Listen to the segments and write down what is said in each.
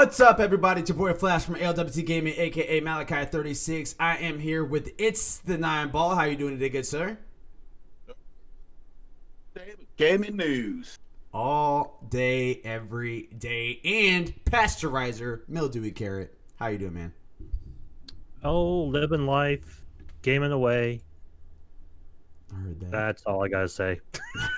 What's up, everybody? It's your boy Flash from ALWT Gaming, aka Malachi36. I am here with It's the Nine Ball. How you doing today, good sir? Gaming news. All day, every day, and pasteurizer, mildewy carrot. How you doing, man? Oh, living life, gaming away. I heard that. That's all I gotta say.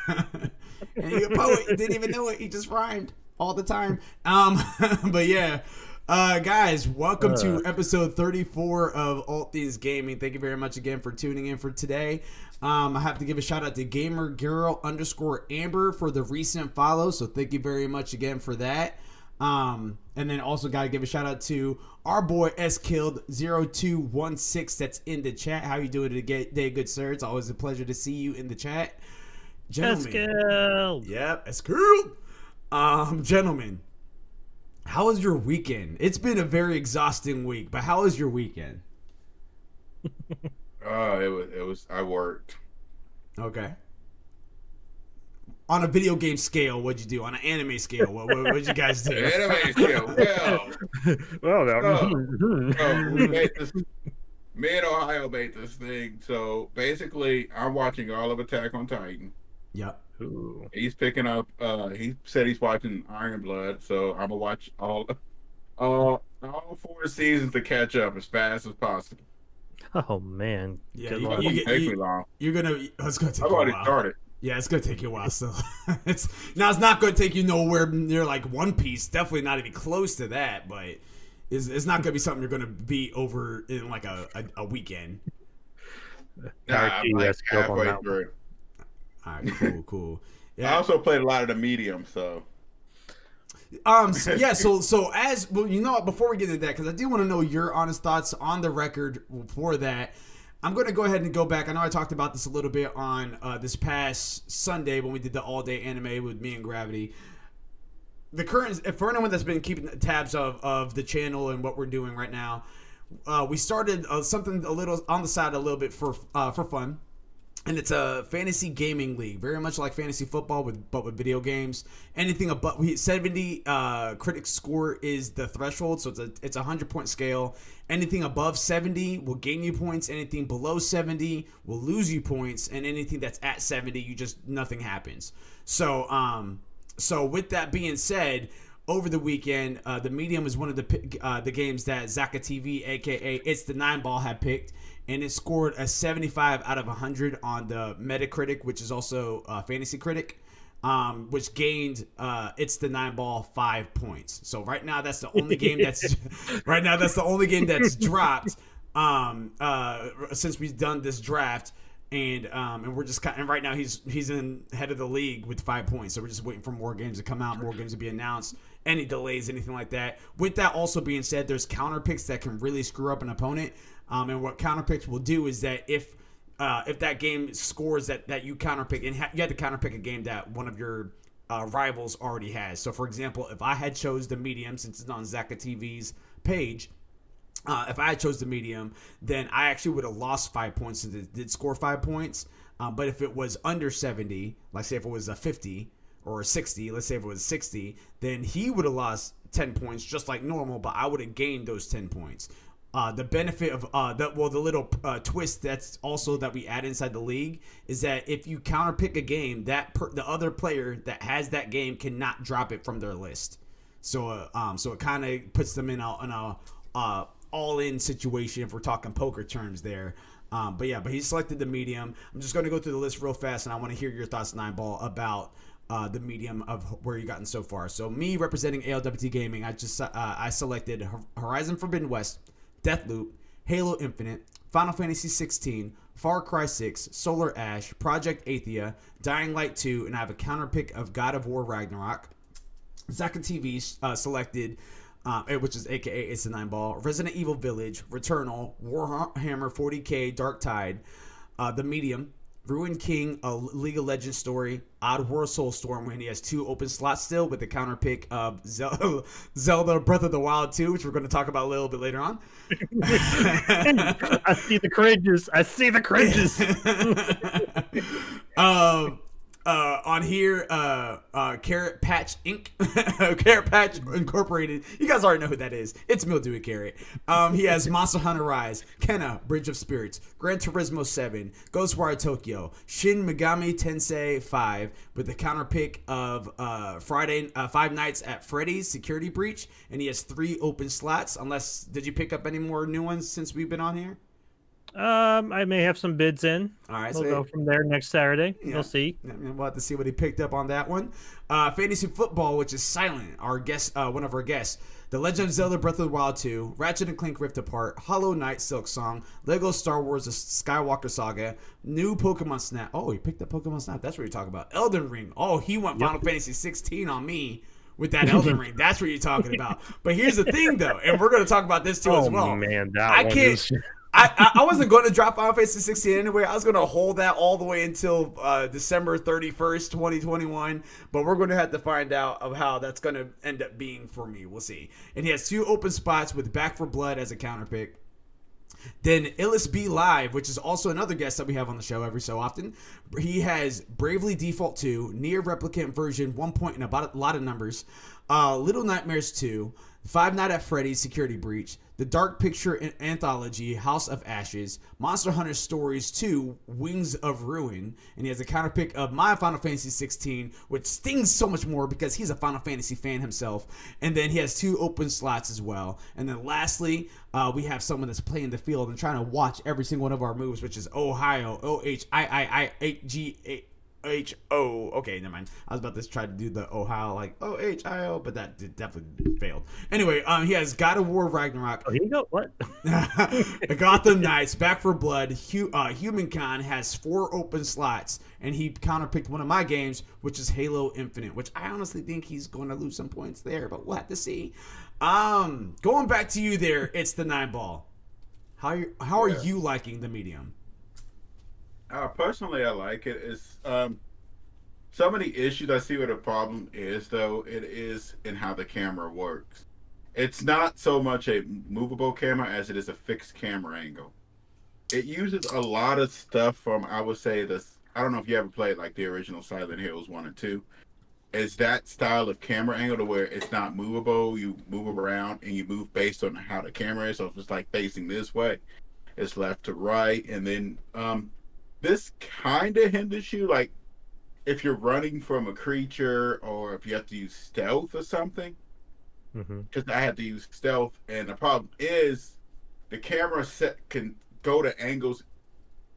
And you're a poet. You didn't even know it. He just rhymed all the time. But yeah, guys, welcome to episode 34 of ALWT Things Gaming. Thank you very much again for tuning in for today. I have to give a shout out to GamerGirl_Amber for the recent follow. So thank you very much again for that. And then also got to give a shout out to our boy skilled0216 that's in the chat. How you doing today, good sir? It's always a pleasure to see you in the chat. Gentlemen. Skilled. Yep, skilled. Gentlemen, how was your weekend? It's been a very exhausting week, but how was your weekend? It was. I worked. Okay. On a video game scale, what'd you do? On an anime scale, what'd you guys do? Anime scale. We made this. Me and Ohio made this thing. So basically, I'm watching all of Attack on Titan. Yep. Ooh. He's picking up. He said he's watching Iron Blood, so I'm gonna watch all 4 seasons to catch up as fast as possible. Oh man. Yeah, It won't take me long. It's gonna take I've you a already while. started. Yeah, it's gonna take you a while still. It's not gonna take you nowhere near like One Piece. Definitely not even close to that, but it's not gonna be something you're gonna be over in like a weekend. I'm like halfway through. All right, cool. Yeah. I also played a lot of the medium, so. So as well, you know what? Before we get into that, because I do want to know your honest thoughts on the record for that. I'm going to go ahead and go back. I know I talked about this a little bit on this past Sunday when we did the all-day anime with me and Gravity. The current, for anyone that's been keeping tabs of the channel and what we're doing right now, we started something a little on the side a little bit for fun. And it's a fantasy gaming league, very much like fantasy football, but with video games. Anything above 70 critic score is the threshold, so it's a 100-point scale. Anything above 70 will gain you points. Anything below 70 will lose you points, and anything that's at 70, nothing happens. So with that being said, over the weekend, the medium was one of the games that Zaka TV, aka It's the Nine Ball, had picked. And it scored a 75 out of 100 on the Metacritic, which is also Fantasy Critic, which gained It's the Nine Ball 5 points. So right now that's the only game that's dropped since we've done this draft, and we're just and right now he's in head of the league with 5 points. So we're just waiting for more games to come out, more games to be announced. Any delays, anything like that. With that also being said, there's counter picks that can really screw up an opponent. And what counter picks will do is that if that game scores that you counter pick, and you have to counter pick a game that one of your rivals already has. So for example, if I had chose the medium, since it's on Zaka TV's page, if I had chose the medium, then I actually would have lost 5 points since it did score 5 points. But if it was under 70, like say if it was a 50 or a 60, let's say if it was 60, then he would have lost 10 points just like normal, but I would have gained those 10 points. The benefit of the little twist that's also that we add inside the league is that if you counter pick a game, the other player that has that game cannot drop it from their list. So it kind of puts them in a all-in situation if we're talking poker terms there. But he selected the medium. I'm just going to go through the list real fast, and I want to hear your thoughts, Nine Ball, about the medium of where you gotten so far. So me representing ALWT Gaming, I selected Horizon Forbidden West, Deathloop, Halo Infinite, Final Fantasy 16, Far Cry 6, Solar Ash, Project Athia, Dying Light 2, and I have a counter pick of God of War Ragnarok. Zaka TV selected, which is aka It's the Nine Ball, Resident Evil Village, Returnal, Warhammer 40k Dark Tide, The Medium, Ruined King, a League of Legends story, Oddworld Soulstorm, when he has 2 open slots still, with the counter pick of Zelda Breath of the Wild 2, which we're going to talk about a little bit later on. I see the cringes. On here, Carrot Patch Inc. Carrot Patch Incorporated. You guys already know who that is. It's Mildewy Carrot. He has Monster Hunter Rise, Kenna, Bridge of Spirits, Gran Turismo 7, Ghostwire Tokyo, Shin Megami Tensei 5, with the counter pick of Five Nights at Freddy's Security Breach, and he has 3 open slots. Unless, did you pick up any more new ones since we've been on here? I may have some bids in. All right, We'll go from there next Saturday. Yeah. We'll see. We'll have to see what he picked up on that one. Fantasy Football, which is Silent, our guest, one of our guests. The Legend of Zelda Breath of the Wild 2, Ratchet and Clank Rift Apart, Hollow Knight Silk Song, Lego Star Wars The Skywalker Saga, new Pokemon Snap. Oh, he picked up Pokemon Snap. That's what you're talking about. Elden Ring. Oh, he went Final Fantasy 16 on me with that Elden Ring. That's what you're talking about. But here's the thing, though, and we're going to talk about this too as well. Oh, man. I can't. I wasn't going to drop Final Fantasy 16 anyway. I was going to hold that all the way until December 31st, 2021. But we're going to have to find out of how that's going to end up being for me. We'll see. And he has 2 open spots with Back for Blood as a counter pick. Then Illis B Live, which is also another guest that we have on the show every so often. He has Bravely Default 2, Near Replicant version 1 point and about a lot of numbers, Little Nightmares 2, Five Nights at Freddy's Security Breach, The Dark Picture Anthology House of Ashes, Monster Hunter Stories 2 Wings of Ruin, and he has a counterpick of my Final Fantasy 16, which stings so much more because he's a Final Fantasy fan himself. And then he has 2 open slots as well. And then lastly, we have someone that's playing the field and trying to watch every single one of our moves, which is Ohio, OHIIIHGA. H-O. Okay, never mind. I was about to try to do the Ohio, like O-H-I-O, but that definitely failed. Anyway, he has God of War Ragnarok. Oh, you go, what? Gotham Knights, Back for Blood. Humankind has 4 open slots, and he counterpicked one of my games, which is Halo Infinite, which I honestly think he's going to lose some points there, but we'll have to see. Going back to you there, it's the 9-ball. How are you liking the medium? Personally, I like it. It's some of the issues I see what the problem is, though, it is in how the camera works. It's not so much a movable camera as it is a fixed camera angle. It uses a lot of stuff from, I would say, I don't know if you ever played like the original Silent Hills 1 and 2. It's that style of camera angle to where it's not movable. You move around and you move based on how the camera is. So if it's like facing this way, it's left to right. And then this kind of hinders you, like if you're running from a creature or if you have to use stealth or something. Because I had to use stealth, and the problem is the camera set can go to angles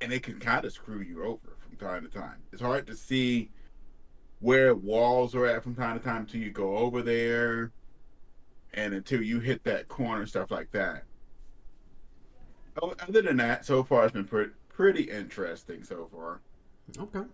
and it can kind of screw you over from time to time. It's hard to see where walls are at from time to time until you go over there and until you hit that corner, stuff like that. Other than that, so far it's been pretty interesting so far. Okay.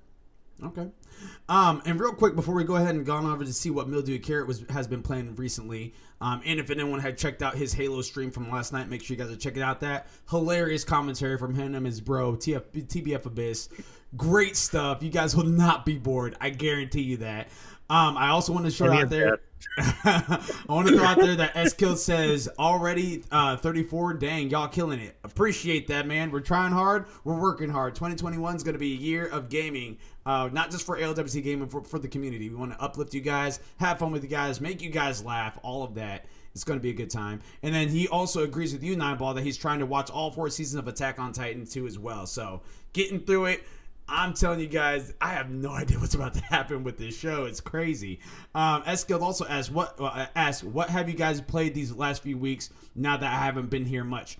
And real quick before we go ahead and go on over to see what Mildewy Carrot has been playing recently, and if anyone had checked out his Halo stream from last night, make sure you guys are checking out that hilarious commentary from him and his bro TBF Abyss. Great stuff. You guys will not be bored. I guarantee you that. I also want to throw out there. I want to throw out there that S-Kill says already 34. Dang, y'all killing it. Appreciate that, man. We're trying hard. We're working hard. 2021 is going to be a year of gaming, not just for ALWT Gaming, for the community. We want to uplift you guys, have fun with you guys, make you guys laugh, all of that. It's going to be a good time. And then he also agrees with you, 9-ball, that he's trying to watch all 4 seasons of Attack on Titan too as well. So getting through it. I'm telling you guys, I have no idea what's about to happen with this show. It's crazy. S-Guild also asked, what have you guys played these last few weeks now that I haven't been here much?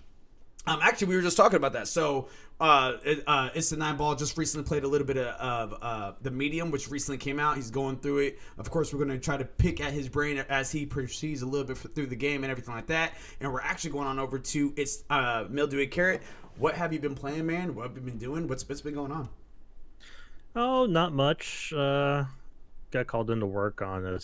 Actually, we were just talking about that. So, it's the 9-ball. Just recently played a little bit of the Medium, which recently came out. He's going through it. Of course, we're going to try to pick at his brain as he proceeds a little bit through the game and everything like that. And we're actually going on over to it's Mildewy Carrot. What have you been playing, man? What have you been doing? What's been going on? Oh, not much. Got called into work on a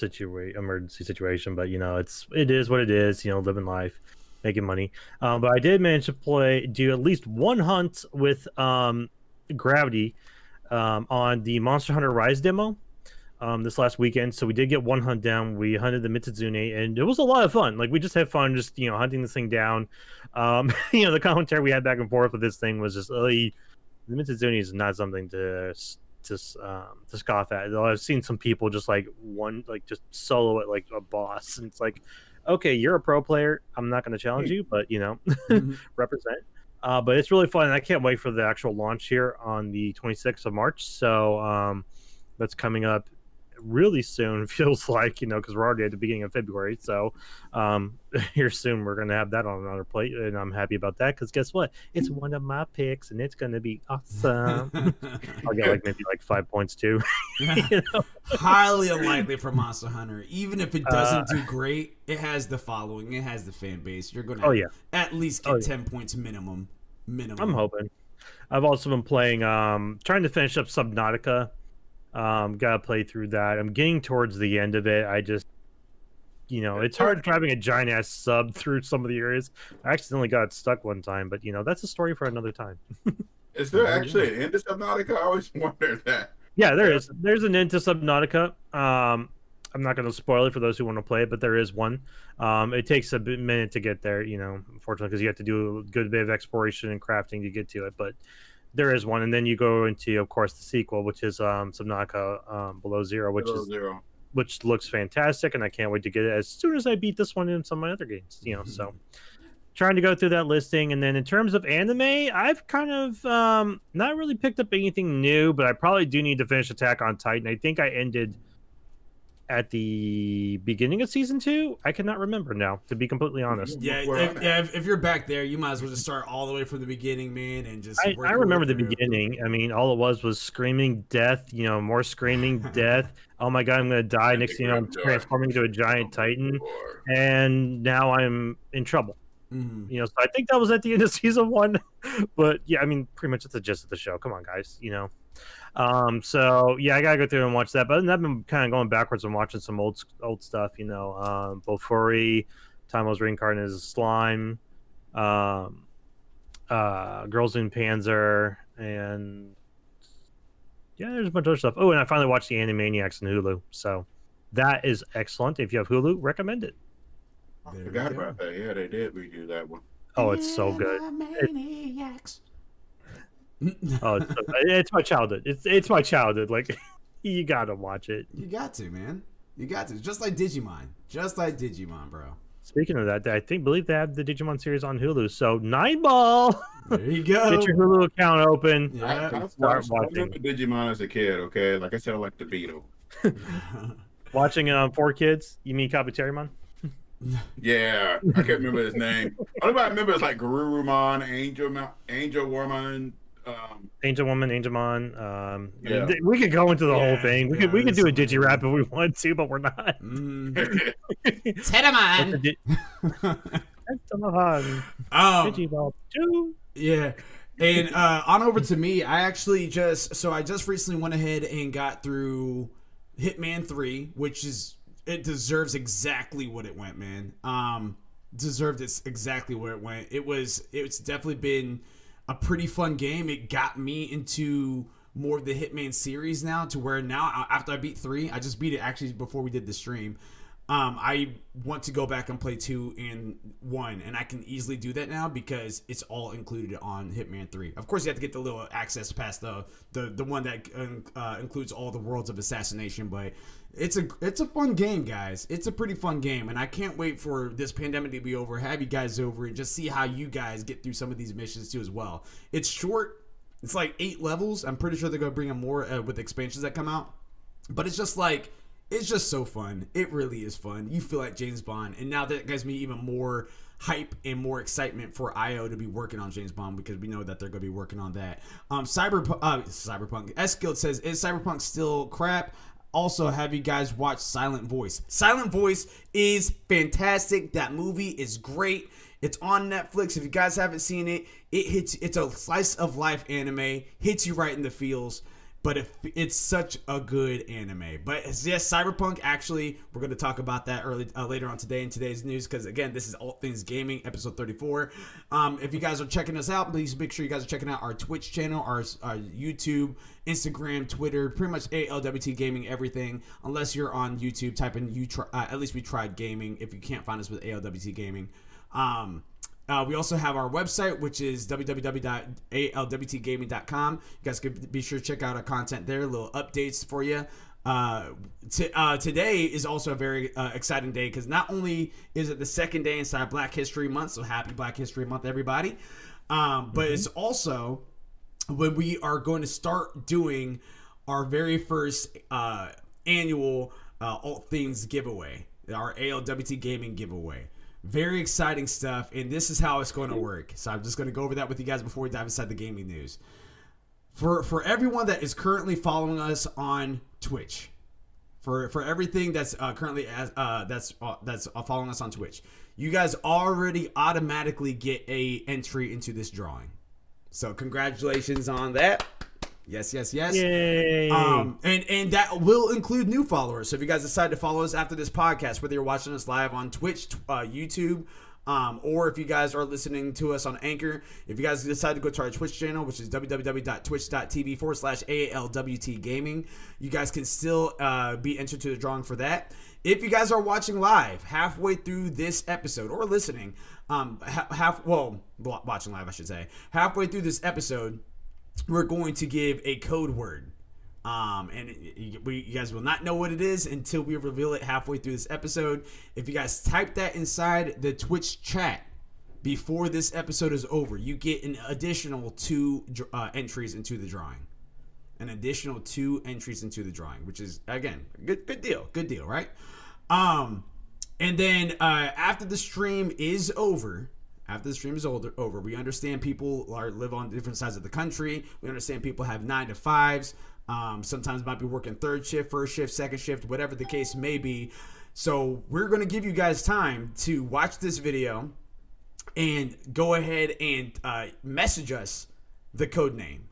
emergency situation, but it is what it is. Living life, making money. But I did manage to do at least one hunt with Gravity on the Monster Hunter Rise demo this last weekend. So we did get one hunt down. We hunted the Mitsuzune, and it was a lot of fun. Like we just had fun, just hunting this thing down. The commentary we had back and forth with this thing was just the Mitsuzune is not something to to scoff at. Though I've seen some people just just solo it like a boss, and it's like, okay, you're a pro player. I'm not going to challenge you, but represent. But it's really fun, and I can't wait for the actual launch here on the 26th of March. So that's coming up really soon, feels like, because we're already at the beginning of February. So here soon we're going to have that on another plate, and I'm happy about that because guess what? It's one of my picks, and it's going to be awesome. I'll get maybe 5 points too. Highly unlikely for Monster Hunter. Even if it doesn't do great, it has the following, it has the fan base. You're going to at least get 10 points minimum. I'm hoping. I've also been playing, trying to finish up Subnautica. Gotta play through that. I'm getting towards the end of it. I just, it's hard driving a giant ass sub through some of the areas. I accidentally got stuck one time, but that's a story for another time. Is there actually an end to Subnautica? I always wondered that. Yeah, there is. There's an end to Subnautica. I'm not going to spoil it for those who want to play it, but there is one. It takes a minute to get there, unfortunately, because you have to do a good bit of exploration and crafting to get to it. But there is one, and then you go into, of course, the sequel, which is Subnautica Below Zero, which looks fantastic, and I can't wait to get it as soon as I beat this one in some of my other games. So trying to go through that listing, and then in terms of anime, I've kind of not really picked up anything new, but I probably do need to finish Attack on Titan. I think I ended at the beginning of season 2. I cannot remember now, to be completely honest. Yeah, if you're back there, you might as well just start all the way from the beginning, man, and just. I remember the beginning. I mean, all it was screaming death. more screaming death. Oh my god, I'm gonna die. Next thing you know, I'm transforming into a giant titan, and now I'm in trouble. So I think that was at the end of season 1. But yeah, I mean, pretty much it's the gist of the show. Come on, guys. So yeah, I gotta go through and watch that. But I've been kind of going backwards and watching some old stuff. Bofuri, Time I Was Reincarnated as a Slime, Girls in Panzer, and yeah, there's a bunch of other stuff. Oh, and I finally watched the Animaniacs on Hulu. So that is excellent. If you have Hulu, recommend it. I forgot about that. Yeah, they did redo that one. Oh, it's so good. Animaniacs. It's my childhood. It's my childhood. Like, you gotta watch it. You got to, man. You got to. Just like Digimon, bro. Speaking of that, believe they have the Digimon series on Hulu. So 9-ball. There you go. Get your Hulu account open. Yeah. I watched Digimon as a kid. Okay, like I said, I like the Beetle. Watching 4Kids. You mean Kabuterimon? Yeah, I can't remember his name. All I remember is like Garurumon, Angel Woman. Angel Woman, Angelmon. Yeah. We could go into the whole thing. We could do a Digirap if we want to, but we're not. Tetamon. Digiball 2. Yeah. And on over to me, I just recently went ahead and got through Hitman 3, which it deserves exactly what it went, man. Deserved it exactly where it went. It's definitely been a pretty fun game. It got me into more of the Hitman series now, to where now after I beat 3, I just beat it actually before we did the stream. I want to go back and play 2 and 1, and I can easily do that now because it's all included on Hitman 3. Of course, you have to get the little access past the one that includes all the worlds of assassination, but it's a fun game, guys. It's a pretty fun game, and I can't wait for this pandemic to be over, have you guys over, and just see how you guys get through some of these missions too as well. It's short. It's like 8 levels. I'm pretty sure they're going to bring in more with expansions that come out, but it's just so fun. It really is fun. You feel like James Bond, and now that gives me even more hype and more excitement for IO to be working on James Bond, because we know that they're going to be working on that. Cyberpunk. S-Guild says, is Cyberpunk still crap? Also, have you guys watched Silent Voice? Silent Voice is fantastic. That movie is great. It's on Netflix. If you guys haven't seen it, it's a slice of life anime. Hits you right in the feels. But it's such a good anime. But yes, Cyberpunk, actually, we're going to talk about that later on today in today's news, because again, this is ALWT Things Gaming, episode 34. If you guys are checking us out, please make sure you guys are checking out our Twitch channel, our YouTube, Instagram, Twitter, pretty much ALWT Gaming, everything. Unless you're on YouTube, type in at least we tried gaming if you can't find us with ALWT Gaming. We also have our website, which is www.alwtgaming.com. You guys can be sure to check out our content there, little updates for you. Today is also a very exciting day because not only is it the second day inside Black History Month, so happy Black History Month, everybody, but it's also when we are going to start doing our very first annual ALWT Things giveaway, our ALWT Gaming giveaway. Very exciting stuff, and this is how it's going to work. So I'm just going to go over that with you guys before we dive inside the gaming news. For everyone that is currently following us on Twitch, for everything that's currently that's following us on Twitch, you guys already automatically get a entry into this drawing. So congratulations on that. Yes. Yay. And that will include new followers. So if you guys decide to follow us after this podcast, whether you're watching us live on Twitch, YouTube, or if you guys are listening to us on Anchor, if you guys decide to go to our Twitch channel, which is www.twitch.tv/ALWT Gaming, you guys can still be entered to the drawing for that. If you guys are watching live halfway through this episode or listening, watching live, I should say, halfway through this episode, we're going to give a code word. And you guys will not know what it is until we reveal it halfway through this episode. If you guys type that inside the Twitch chat before this episode is over, you get an additional 2 entries into the drawing. An additional 2 entries into the drawing, which is, again, good deal, right? And then after the stream is over, we understand people live on different sides of the country. We understand people have 9 to 5s. Sometimes might be working third shift, first shift, second shift, whatever the case may be. So we're going to give you guys time to watch this video and go ahead and message us the code name.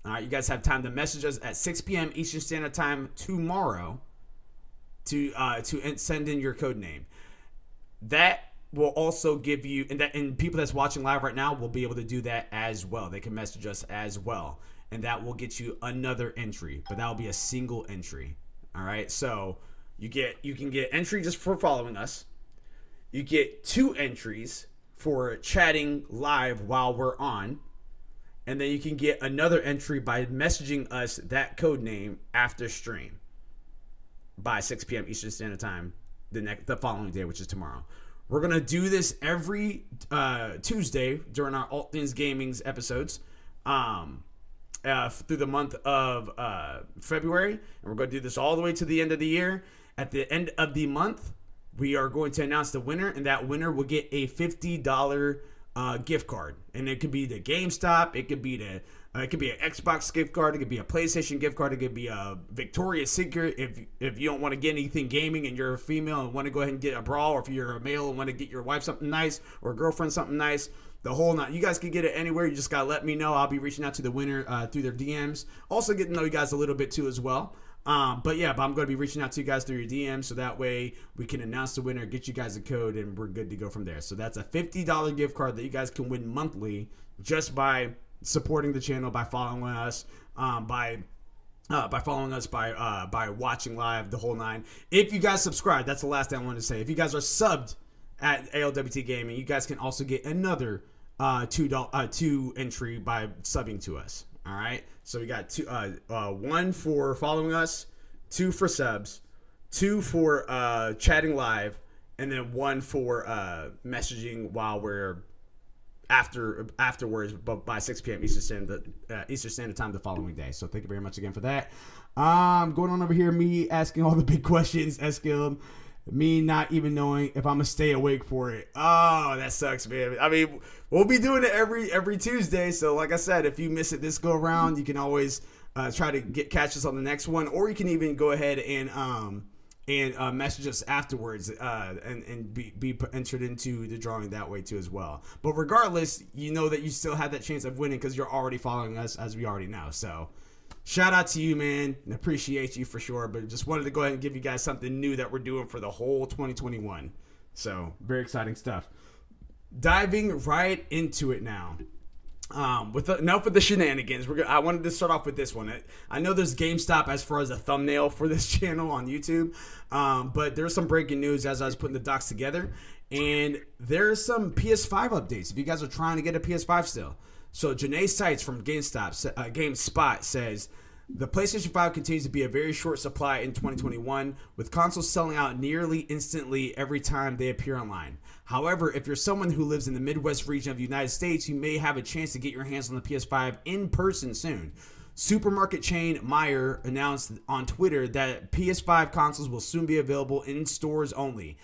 All right, you guys have time to message us at 6 p.m. Eastern Standard Time tomorrow to send in your code name. That will also give you, and people that's watching live right now will be able to do that as well. They can message us as well, and that will get you another entry, but that will be a single entry. All right, so you can get entry just for following us. You get 2 entries for chatting live while we're on, and then you can get another entry by messaging us that code name after stream by 6 p.m. Eastern Standard Time the following day, which is tomorrow. We're going to do this every Tuesday during our ALWT Things Gaming's episodes through the month of February. And we're going to do this all the way to the end of the year. At the end of the month, we are going to announce the winner, and that winner will get a $50 gift card. And it could be the GameStop. It could be an Xbox gift card. It could be a PlayStation gift card. It could be a Victoria's Secret if you don't want to get anything gaming and you're a female and want to go ahead and get a bra, or if you're a male and want to get your wife something nice or a girlfriend something nice. The whole night. You guys can get it anywhere. You just got to let me know. I'll be reaching out to the winner through their DMs. Also get to know you guys a little bit too as well. But I'm going to be reaching out to you guys through your DMs, so that way we can announce the winner, get you guys a code, and we're good to go from there. So that's a $50 gift card that you guys can win monthly just by supporting the channel, by following us, by watching live, the whole 9. If you guys subscribe, that's the last thing I wanted to say. If you guys are subbed at ALWT Gaming, you guys can also get another 2 entry by subbing to us. All right, so we got 2, 1 for following us, 2 for subs, 2 for chatting live, and then 1 for messaging while we're afterwards, but by 6 p.m. Eastern Standard Time the following day. So thank you very much again for that. Going on over here, me asking all the big questions, Eskil. Me not even knowing if I'm gonna stay awake for it. Oh, that sucks, man. I mean, we'll be doing it every Tuesday. So, like I said, if you miss it this go around, you can always try to catch us on the next one, or you can even go ahead and message us afterwards and be entered into the drawing that way too as well. But regardless, you know that you still have that chance of winning because you're already following us, as we already know. So. Shout out to you, man, and appreciate you for sure, but just wanted to go ahead and give you guys something new that we're doing for the whole 2021. So, very exciting stuff. Diving right into it now. Enough with the shenanigans. I wanted to start off with this one. I know there's GameStop as far as a thumbnail for this channel on YouTube, but there's some breaking news as I was putting the docs together, And there's some PS5 updates if you guys are trying to get a PS5 still. So Janae Sites from GameSpot says the PlayStation 5 continues to be a very short supply in 2021, with consoles selling out nearly instantly every time they appear online. However, if you're someone who lives in the Midwest region of the United States, you may have a chance to get your hands on the PS5 in person soon. Supermarket chain Meijer announced on Twitter that PS5 consoles will soon be available in stores only.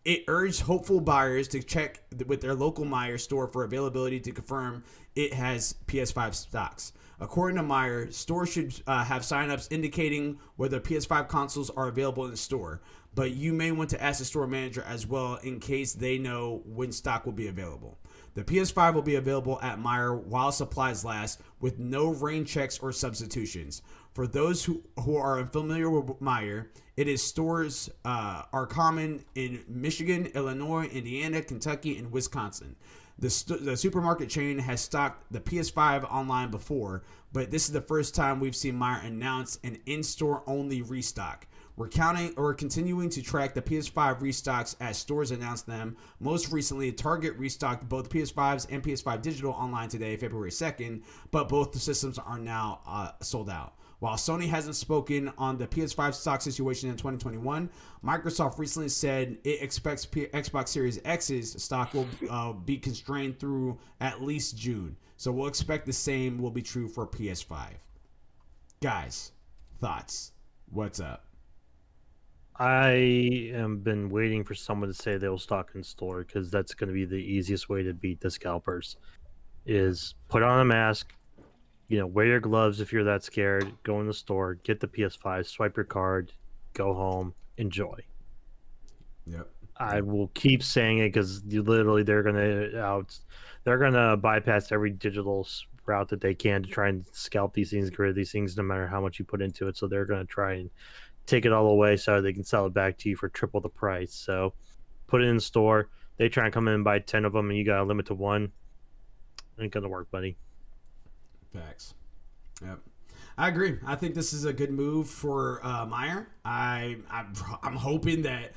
It urged hopeful buyers to check with their local Meijer store for availability to confirm it has PS5 stocks. According to Meijer, stores should have signups indicating whether PS5 consoles are available in the store, but you may want to ask the store manager as well in case they know when stock will be available. The PS5 will be available at Meijer while supplies last, with no rain checks or substitutions. For those who are unfamiliar with Meijer, it is stores are common in Michigan, Illinois, Indiana, Kentucky, and Wisconsin. The supermarket chain has stocked the PS5 online before, but this is the first time we've seen Meijer announce an in-store only restock. We're continuing to track the PS5 restocks as stores announce them. Most recently, Target restocked both PS5s and PS5 Digital online today, February 2nd, but both the systems are now sold out. While Sony hasn't spoken on the PS5 stock situation in 2021, Microsoft recently said it expects Xbox Series X's stock will be constrained through at least June. So we'll expect the same will be true for PS5. Guys, thoughts? What's up? I have been waiting for someone to say they'll stock in store, because that's going to be the easiest way to beat the scalpers. Is put on a mask, wear your gloves if you're that scared, go in the store, get the PS5, swipe your card, go home, enjoy. Yep. I will keep saying it because they're gonna bypass every digital route that they can to try and scalp these things, get rid of these things, no matter how much you put into it. So they're gonna try and take it all away so they can sell it back to you for triple the price. So put it in the store. They try and come in and buy 10 of them, and you got to limit to one. Ain't gonna work, buddy. Facts. Yep. I agree. I think this is a good move for Meijer. I'm hoping that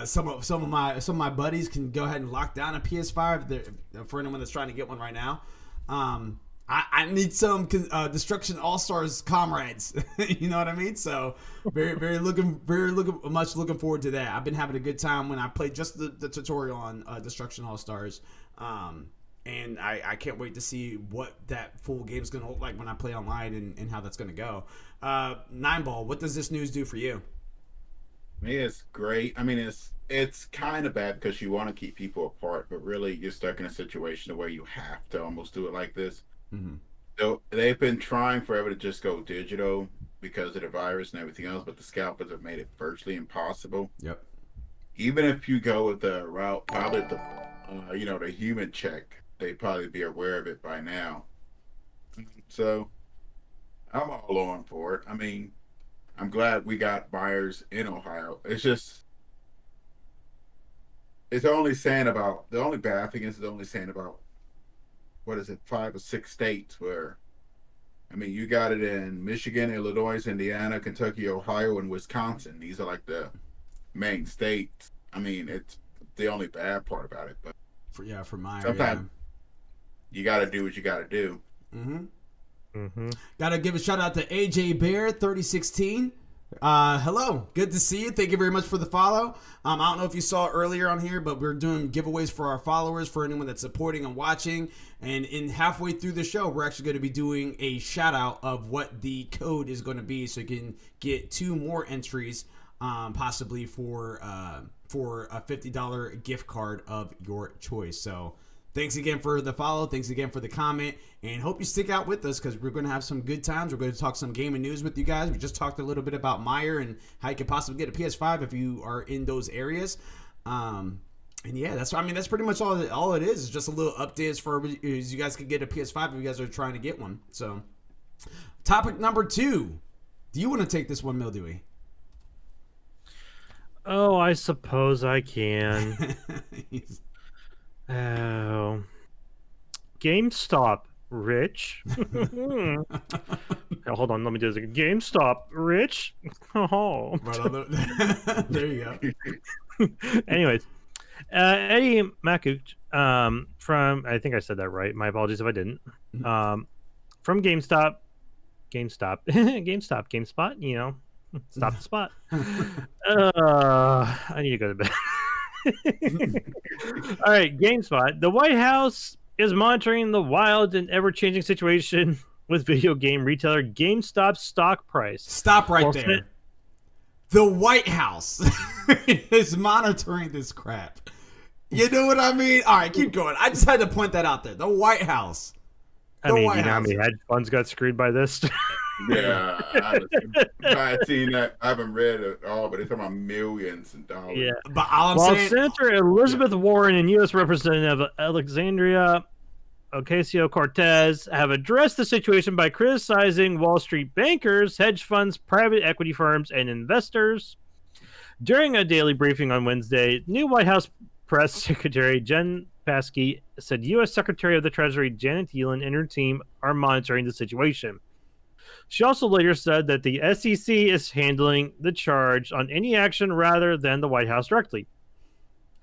some of my buddies can go ahead and lock down a PS5 for anyone that's trying to get one right now. I need some Destruction All Stars comrades. You know what I mean? So very much looking forward to that. I've been having a good time when I played just the tutorial on Destruction All Stars. And I can't wait to see what that full game is going to look like when I play online and how that's going to go. Nineball, what does this news do for you? It's great. I mean, it's kind of bad because you want to keep people apart, but really you're stuck in a situation where you have to almost do it like this. Mm-hmm. So they've been trying forever to just go digital because of the virus and everything else, but the scalpers have made it virtually impossible. Yep. Even if you go with the route, probably the human check, they'd probably be aware of it by now. So I'm all on for it. I mean, I'm glad we got buyers in Ohio. It's just, the only bad thing is it's only saying about, 5 or 6 states where, I mean, you got it in Michigan, Illinois, Indiana, Kentucky, Ohio, and Wisconsin. These are like the main states. I mean, it's the only bad part about it. But for mine, sometimes you got to do what you got to do. Mm-hmm. Mm-hmm. Gotta give a shout out to AJ Bear 3016. Hello, good to see you. Thank you very much for the follow. I don't know if you saw earlier on here, but we're doing giveaways for our followers, for anyone that's supporting and watching. And in halfway through the show, we're actually going to be doing a shout out of what the code is going to be, so you can get 2 more entries, possibly for a $50 gift card of your choice. So thanks again for the follow. Thanks again for the comment. And hope you stick out with us because we're going to have some good times. We're going to talk some gaming news with you guys. We just talked a little bit about Meijer and how you could possibly get a PS5 if you are in those areas. And yeah, that's pretty much all it is. It's just a little updates for you guys could get a PS5 if you guys are trying to get one. So topic number 2. Do you want to take this one, Mildewey? Oh, I suppose I can. Oh, GameStop, Rich. Now, hold on, let me do this again. GameStop, Rich. Oh, right on there you go. Anyways, Eddie Makuk, from, I think I said that right. My apologies if I didn't. From GameStop, GameSpot, you know, stop the spot. I need to go to bed. All right, GameSpot. The White House is monitoring the wild and ever-changing situation with video game retailer GameStop's stock price. Stop right there. The White House is monitoring this crap. You know what I mean? All right, keep going. I just had to point that out there. The White House. I mean, you know how many hedge funds got screwed by this? Yeah, I've seen that. I haven't read it all, but they're talking about millions of dollars. Yeah. But all I'm While saying, Senator Elizabeth Warren and U.S. Representative Alexandria Ocasio-Cortez have addressed the situation by criticizing Wall Street bankers, hedge funds, private equity firms, and investors. During a daily briefing on Wednesday, new White House Press Secretary Jen Psaki said U.S. Secretary of the Treasury Janet Yellen and her team are monitoring the situation. She also later said that the SEC is handling the charge on any action rather than the White House directly.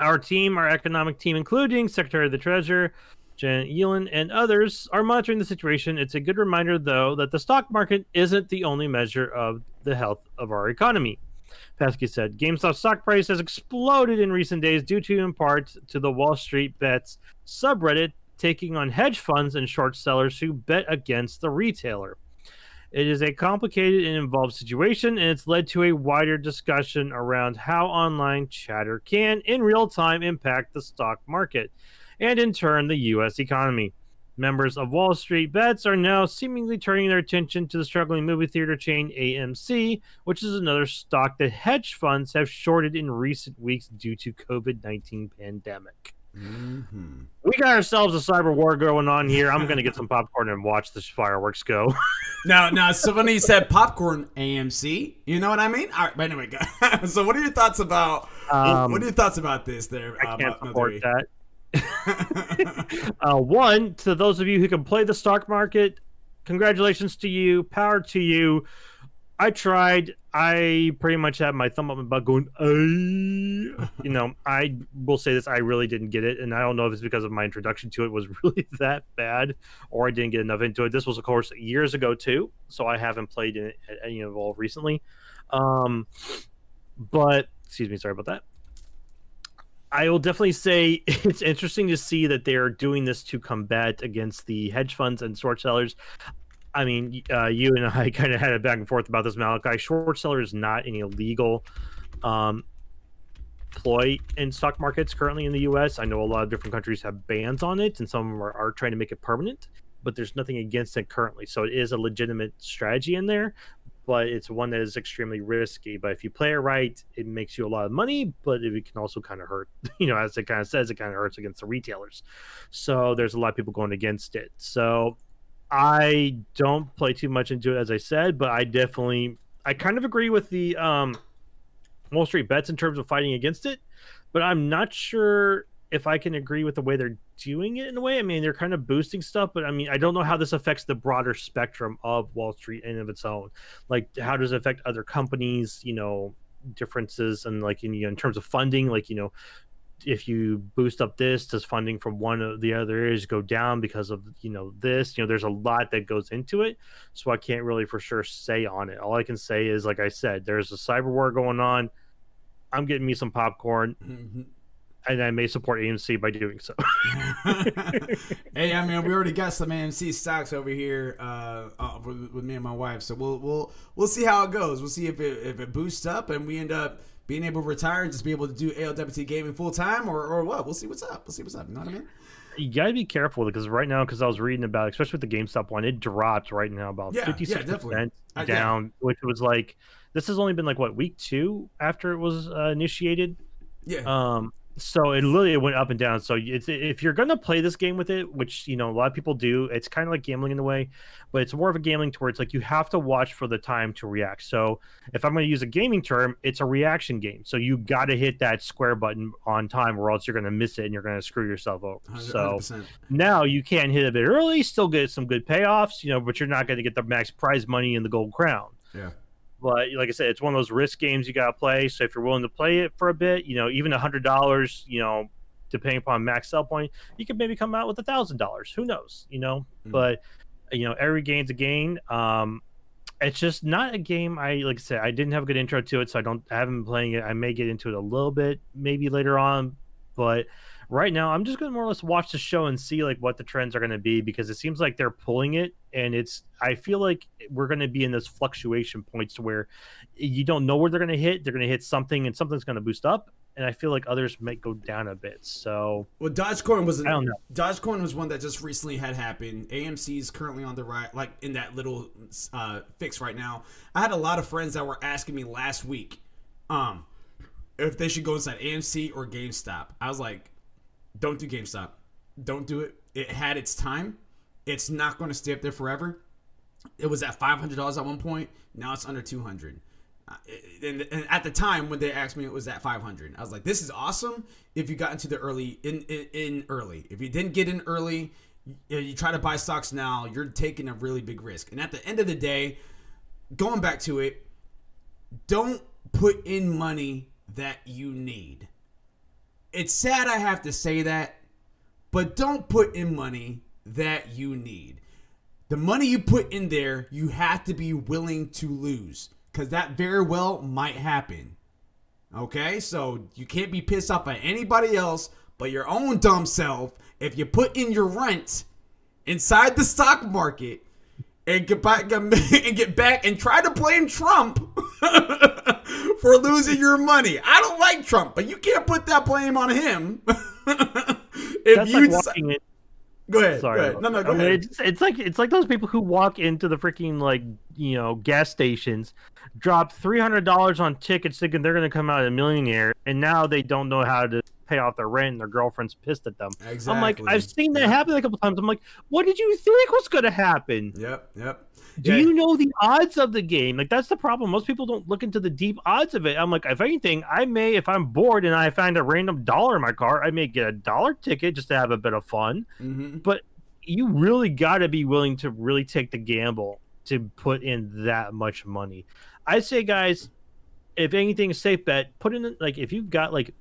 Our economic team, including Secretary of the Treasury Janet Yellen and others, are monitoring the situation. It's a good reminder, though, that the stock market isn't the only measure of the health of our economy. Psaki said GameStop's stock price has exploded in recent days due to, in part, to the Wall Street Bets subreddit taking on hedge funds and short sellers who bet against the retailer. It is a complicated and involved situation, and it's led to a wider discussion around how online chatter can, in real time, impact the stock market and, in turn, the U.S. economy. Members of Wall Street Bets are now seemingly turning their attention to the struggling movie theater chain AMC, which is another stock that hedge funds have shorted in recent weeks due to COVID-19 pandemic. Mm-hmm. We got ourselves a cyber war going on here. I'm going to get some popcorn and watch this fireworks go. Now, so when he said popcorn AMC, you know what I mean? All right, but anyway, so what are your thoughts about this there? I can't support that. One, to those of you who can play the stock market, congratulations to you, power to you. I tried. I pretty much had my thumb up my butt going, you know, I will say this, I really didn't get it, and I don't know if it's because of my introduction to it was really that bad, or I didn't get enough into it. This was, of course, years ago too, so I haven't played in it at any of all recently. But excuse me, sorry about that. I will definitely say it's interesting to see that they're doing this to combat against the hedge funds and short sellers. I mean, you and I kind of had a back and forth about this, Malachi. Short seller is not an illegal ploy in stock markets currently in the U.S. I know a lot of different countries have bans on it, and some of them are trying to make it permanent, but there's nothing against it currently. So it is a legitimate strategy in there, but it's one that is extremely risky. But if you play it right, it makes you a lot of money, but it can also kind of hurt. You know, as it kind of says, it kind of hurts against the retailers. So there's a lot of people going against it. So I don't play too much into it, as I said, but I kind of agree with the Wall Street Bets in terms of fighting against it, but I'm not sure if I can agree with the way they're doing it in a way. I mean, they're kind of boosting stuff, but I mean, I don't know how this affects the broader spectrum of Wall Street in of its own. Like, how does it affect other companies, you know, differences and like in terms of funding, like, you know, if you boost up this, does funding from one of the other areas go down because of, you know, this? You know, there's a lot that goes into it, so I can't really for sure say on it. All I can say is, like I said, there's a cyber war going on. I'm getting me some popcorn, and I may support AMC by doing so. Hey, I mean, we already got some AMC stocks over here with me and my wife, so we'll see how it goes. We'll see if it boosts up and we end up being able to retire and just be able to do ALWT gaming full time, or what? We'll see what's up. You know what I mean? You gotta be careful because right now, because I was reading about, especially with the GameStop one, it dropped right now about 56% down, which was like, this has only been like what, week 2 after it was initiated. So it literally went up and down. So if you're going to play this game with it, which, you know, a lot of people do, it's kind of like gambling in a way, but it's more of a gambling to where it's like you have to watch for the time to react. So if I'm going to use a gaming term, it's a reaction game. So you got to hit that square button on time or else you're going to miss it and you're going to screw yourself over. 100%. So now you can hit a bit early, still get some good payoffs, you know, but you're not going to get the max prize money and the gold crown. Yeah. But like I said, it's one of those risk games you gotta play. So if you're willing to play it for a bit, even $100, depending upon max sell point, you could maybe come out with $1,000. Who knows? But every game's a game. It's just not a game. Like I said, I didn't have a good intro to it, so I haven't been playing it. I may get into it a little bit, maybe later on, but right now I'm just going to more or less watch the show and see like what the trends are going to be, because it seems like they're pulling it, and I feel like we're going to be in this fluctuation points to where you don't know where they're going to hit. They're going to hit something, and something's going to boost up, and I feel like others might go down a bit. So Dogecoin was I don't know. Dogecoin was one that just recently had happened. AMC is currently on the right, like in that little fix right now. I had a lot of friends that were asking me last week, if they should go inside AMC or GameStop. I was like, don't do GameStop. Don't do it. It had its time. It's not going to stay up there forever. It was at $500 at one point. Now it's under $200. And at the time when they asked me, it was at $500. I was like, this is awesome if you got into the early in early. If you didn't get in early, you try to buy stocks now, you're taking a really big risk. And at the end of the day, going back to it, don't put in money that you need. It's sad I have to say that, but don't put in money that you need. The money you put in there, you have to be willing to lose, because that very well might happen. Okay? So you can't be pissed off at anybody else but your own dumb self if you put in your rent inside the stock market and get back and try to blame Trump for losing your money. I don't like Trump, but you can't put that blame on him. That's like walking in. Go ahead. Sorry. Go ahead. No, go ahead. It's like those people who walk into the freaking gas stations, drop $300 on tickets thinking they're going to come out a millionaire, and now they don't know how to pay off their rent, and their girlfriend's pissed at them. Exactly. I'm like, I've seen that happen a couple times. I'm like, what did you think was going to happen? Yep. Do you know the odds of the game? Like, that's the problem. Most people don't look into the deep odds of it. I'm like, if anything, I may, if I'm bored and I find a random dollar in my car, I may get a dollar ticket just to have a bit of fun. Mm-hmm. But you really got to be willing to really take the gamble to put in that much money. I say, guys, if anything, safe bet, put in, like, if you've got like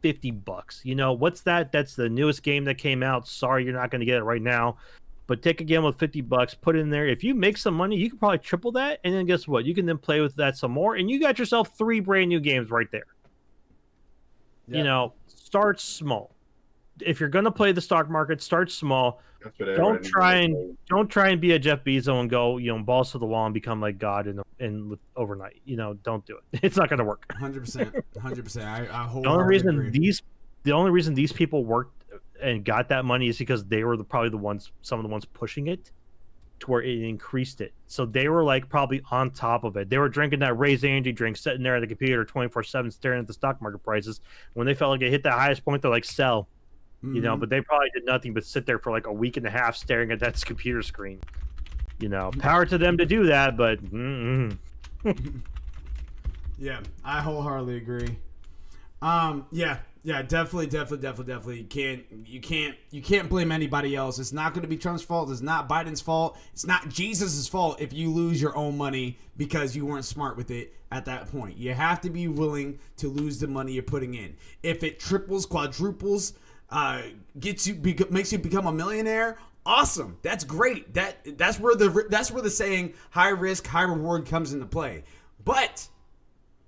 $50, what's that? That's the newest game that came out. Sorry, you're not going to get it right now. But take a gamble with $50, put it in there. If you make some money, you can probably triple that. And then guess what? You can then play with that some more. And you got yourself 3 brand new games right there. Yep. Start small. If you're going to play the stock market, start small. Don't try and be a Jeff Bezos and go, balls to the wall and become like God in overnight. Don't do it. It's not going to work. 100%. I wholeheartedly agree. The only reason these people worked and got that money is because they were some of the ones pushing it to where it increased it. So they were like probably on top of it. They were drinking that Raise Energy drink, sitting there at the computer 24/7, staring at the stock market prices. When they felt like it hit that highest point, they're like, sell. Mm-hmm. But they probably did nothing but sit there for like a week and a half staring at that computer screen. Power to them to do that, but yeah, I wholeheartedly agree. Yeah, definitely. You can't blame anybody else. It's not going to be Trump's fault. It's not Biden's fault. It's not Jesus's fault if you lose your own money because you weren't smart with it at that point. You have to be willing to lose the money you're putting in. If it triples, quadruples, makes you become a millionaire, awesome. That's great. That's where the saying high risk, high reward comes into play. But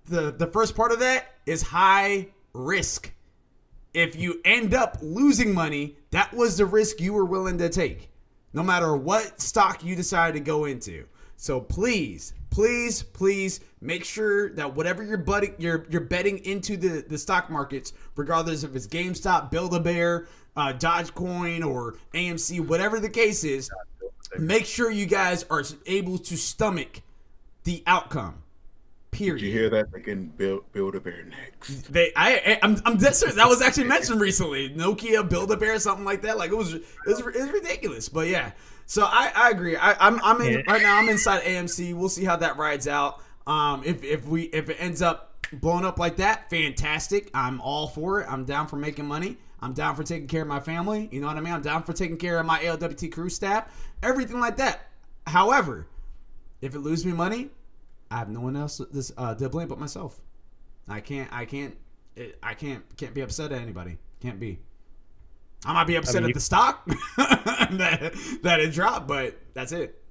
the first part of that is high risk. If you end up losing money, that was the risk you were willing to take, no matter what stock you decided to go into. So please make sure that whatever you're betting into the stock markets, regardless if it's GameStop, Build-A-Bear, Dogecoin, or AMC, whatever the case is, make sure you guys are able to stomach the outcome. Period. Did you hear that? They can Build-A-Bear next. I'm dead serious. That was actually mentioned recently. Nokia, Build-A-Bear, something like that. Like it was ridiculous. But yeah, so I agree. I'm in right now. I'm inside AMC. We'll see how that rides out. If it ends up blowing up like that, fantastic. I'm all for it. I'm down for making money. I'm down for taking care of my family. You know what I mean? I'm down for taking care of my ALWT crew staff. Everything like that. However, if it loses me money, I have no one else to blame but myself. I can't be upset at anybody. Can't be. I might be upset at the stock that it dropped, but that's it.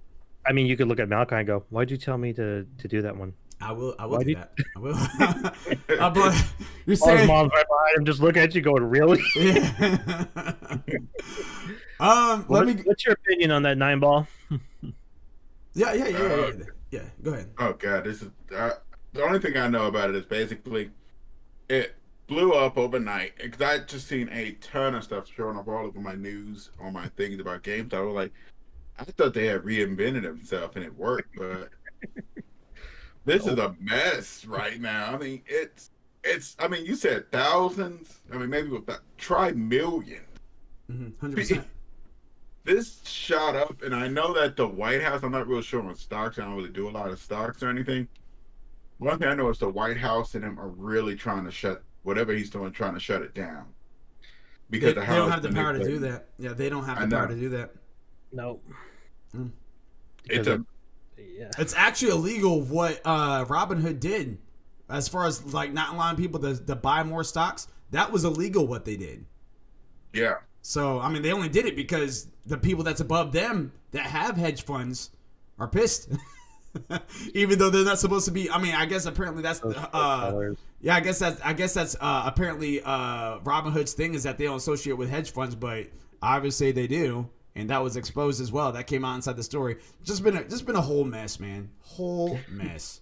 I mean, you could look at Malachi and go, "Why'd you tell me to do that one?" I will do that. I will. But you're All his saying, mom's right behind him, just look at you, going, "Really?" yeah. What's your opinion on that 9-ball? Yeah. Go ahead. Oh god, this is the only thing I know about it is basically it blew up overnight because I just seen a ton of stuff showing up all over my news on my things about games. I was like, I thought they had reinvented themselves and it worked, but this is a mess right now. I mean, it's. I mean, you said thousands. I mean, maybe with that, try millions. 100%. This shot up, and I know that the White House. I'm not real sure on stocks. I don't really do a lot of stocks or anything. One thing I know is the White House and them are really trying to shut whatever he's doing, trying to shut it down. Because they don't have the power to do that. Yeah, they don't have the power to do that. No. It's actually illegal what Robinhood did, as far as like not allowing people to buy more stocks. That was illegal what they did. Yeah. So I mean, they only did it because the people that's above them that have hedge funds are pissed. Even though they're not supposed to be. I mean, I guess apparently that's I guess that's apparently Robinhood's thing is that they don't associate with hedge funds, but obviously they do, and that was exposed as well. That came out inside the story. Just been a whole mess, man. Whole mess.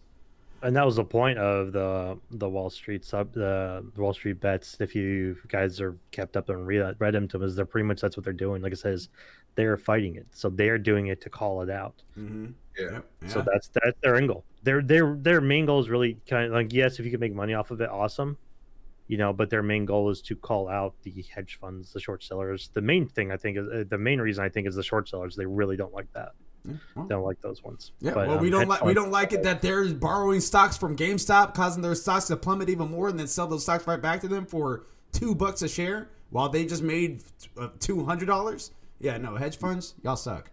And that was the point of the Wall Street the Wall Street bets. If you guys are kept up and read them to them, is they're pretty much that's what they're doing. Like it says, they're fighting it, so they're doing it to call it out. Mm-hmm. Yeah. So that's their end goal. Their main goal is really kind of like, yes, if you can make money off of it, awesome, but their main goal is to call out the hedge funds, the short sellers. The main thing I think is the main reason I think is the short sellers. They really don't like that. They don't like those ones. Yeah, but, well, we don't like it that they're borrowing stocks from GameStop, causing their stocks to plummet even more, and then sell those stocks right back to them for $2 a share, while they just made $200. Yeah, no, hedge funds, y'all suck.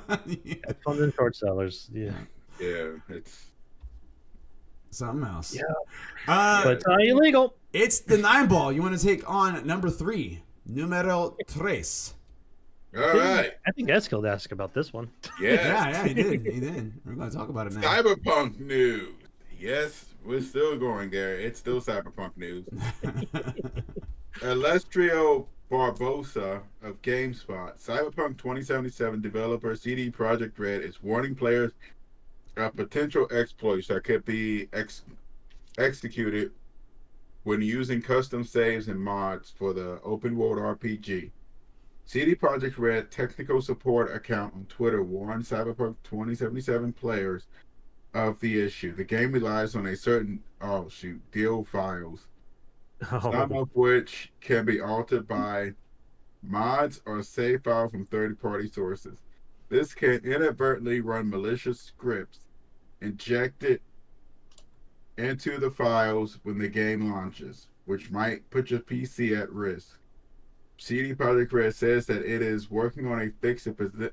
Hedge funds and short sellers, yeah, it's something else. Yeah, but it's not illegal. It's the 9-ball. You want to take on number 3, numero 3. all right. I think Eskild asked about this one. Yeah, he did. We're going to talk about it now. Cyberpunk news. Yes, we're still going there. It's still Cyberpunk news. Alessio Barbosa of GameSpot, Cyberpunk 2077 developer CD Projekt Red is warning players of potential exploits that could be executed when using custom saves and mods for the open world RPG. CD Projekt Red technical support account on Twitter warned Cyberpunk 2077 players of the issue. The game relies on a certain deal files, some of which can be altered by mods or save files from third-party sources. This can inadvertently run malicious scripts injected into the files when the game launches, which might put your PC at risk. CD Projekt Red says that it is working on a fix to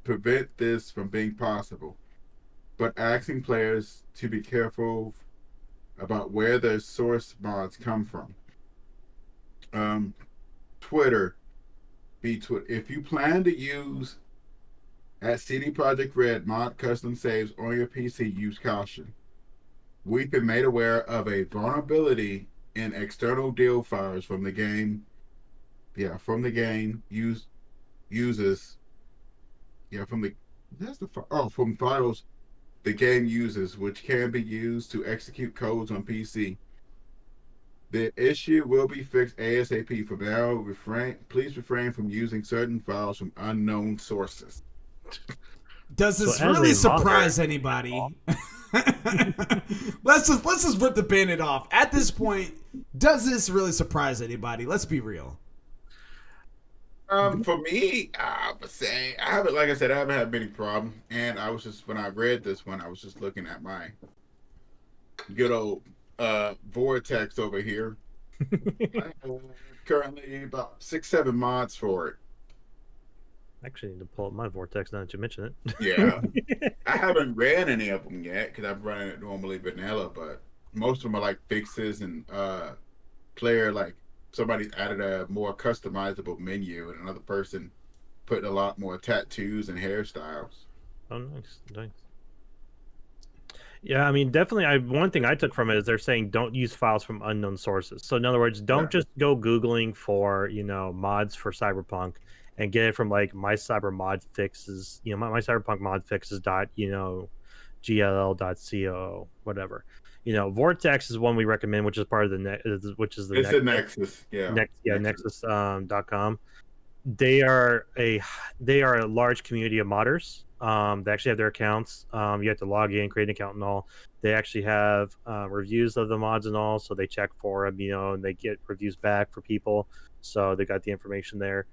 prevent this from being possible, but asking players to be careful about where their source mods come from. Twitter. If you plan to use at CD Projekt Red mod custom saves on your PC, use caution. We've been made aware of a vulnerability in external deal files from the game. From files the game uses, which can be used to execute codes on PC. The issue will be fixed ASAP. For now, please refrain from using certain files from unknown sources. Does this really surprise anybody? Let's just rip the Band-Aid off. At this point, does this really surprise anybody? Let's be real. For me, I would say I haven't had many problems. And I was just, when I read this one, I was just looking at my good old Vortex over here. I have currently about 6-7 mods for it. Actually, need to pull up my vortex now that you mention it. Yeah. I haven't ran any of them yet because I've run it normally vanilla, but most of them are like fixes and player, like somebody added a more customizable menu and another person put a lot more tattoos and hairstyles. Oh, nice. Yeah, I mean, definitely. One thing I took from it is they're saying don't use files from unknown sources. So in other words, don't just go Googling for mods for Cyberpunk and get it from like my cyber mod fixes. My cyberpunk mod fixes dot gll.co whatever. Vortex is one we recommend, which is part of the which is the it's a Nexus, Nexus.com. They are a large community of modders. They actually have their accounts. You have to log in, create an account, and all. They actually have reviews of the mods and all, so they check for them, and they get reviews back for people. So they got the information there.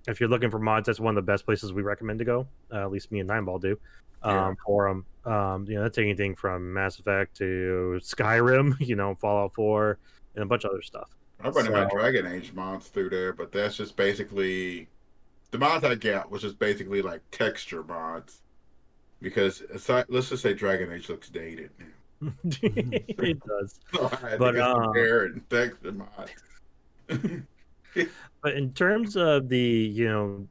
If you're looking for mods, that's one of the best places we recommend to go. At least me and Nineball do. For them, that's anything from Mass Effect to Skyrim, Fallout 4, and a bunch of other stuff. I'm running my Dragon Age mods through there, but that's just basically the mods I got was just basically like texture mods, because let's just say Dragon Age looks dated now. It does, so I had to get some hair and texture mods. But in terms of the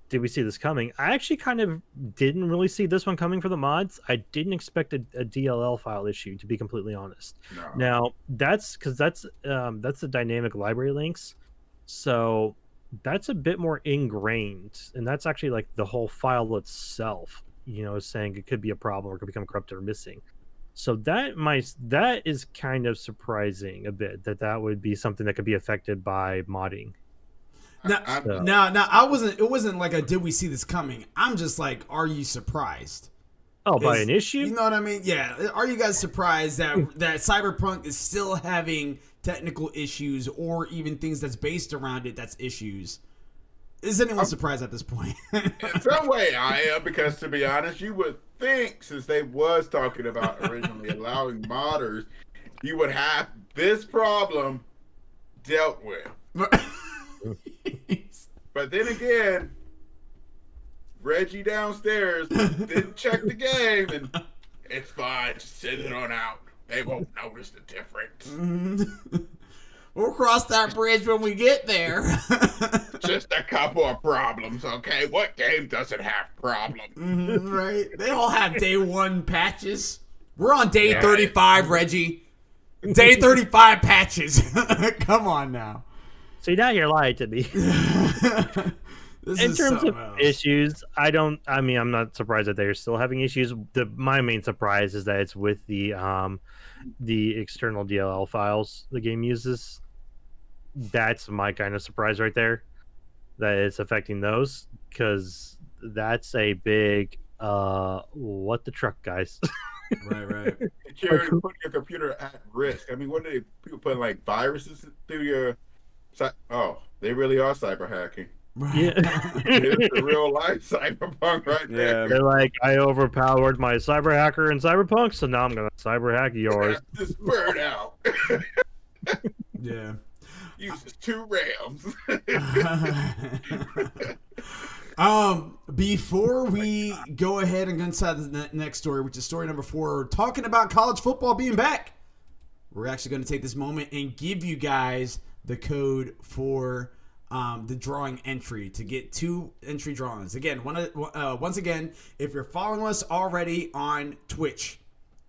did we see this coming? I actually kind of didn't really see this one coming for the mods. I didn't expect a DLL file issue, to be completely honest. No. Now that's because that's the dynamic library links, so that's a bit more ingrained, and that's actually like the whole file itself. Is saying it could be a problem or could become corrupted or missing. So that is kind of surprising a bit that would be something that could be affected by modding. No, I wasn't. It wasn't like a did we see this coming? I'm just like, are you surprised? Oh, by an issue? You know what I mean? Yeah. Are you guys surprised that Cyberpunk is still having technical issues, or even things that's based around it that's issues? Is anyone surprised at this point? In some way, I am, because to be honest, you would think, since they was talking about originally allowing modders, you would have this problem dealt with. But then again, Reggie downstairs didn't check the game, and it's fine. Just send it on out. They won't notice the difference. We'll cross that bridge when we get there. Just a couple of problems, okay? What game doesn't have problems? Right? They all have day 1 patches. We're on day 35, Reggie. Day 35 patches. Come on now. See, now you're lying to me. In terms of issues, I'm not surprised that they're still having issues. My main surprise is that it's with the external DLL files the game uses. That's my kind of surprise right there, that it's affecting those, because that's a big what the truck, guys. Right. Security, putting your computer at risk. I mean, what do people put like viruses through your? Oh, they really are cyber hacking. Yeah. It's the real life cyberpunk right there. They're like, I overpowered my cyber hacker in Cyberpunk, so now I'm gonna cyber hack yours. Just burn out. Yeah. Uses 2 RAMs. Before we go ahead and go inside the next story, which is story number 4, talking about college football being back, we're actually going to take this moment and give you guys the code for the drawing entry to get 2 entry drawings. Again, once again, if you're following us already on Twitch,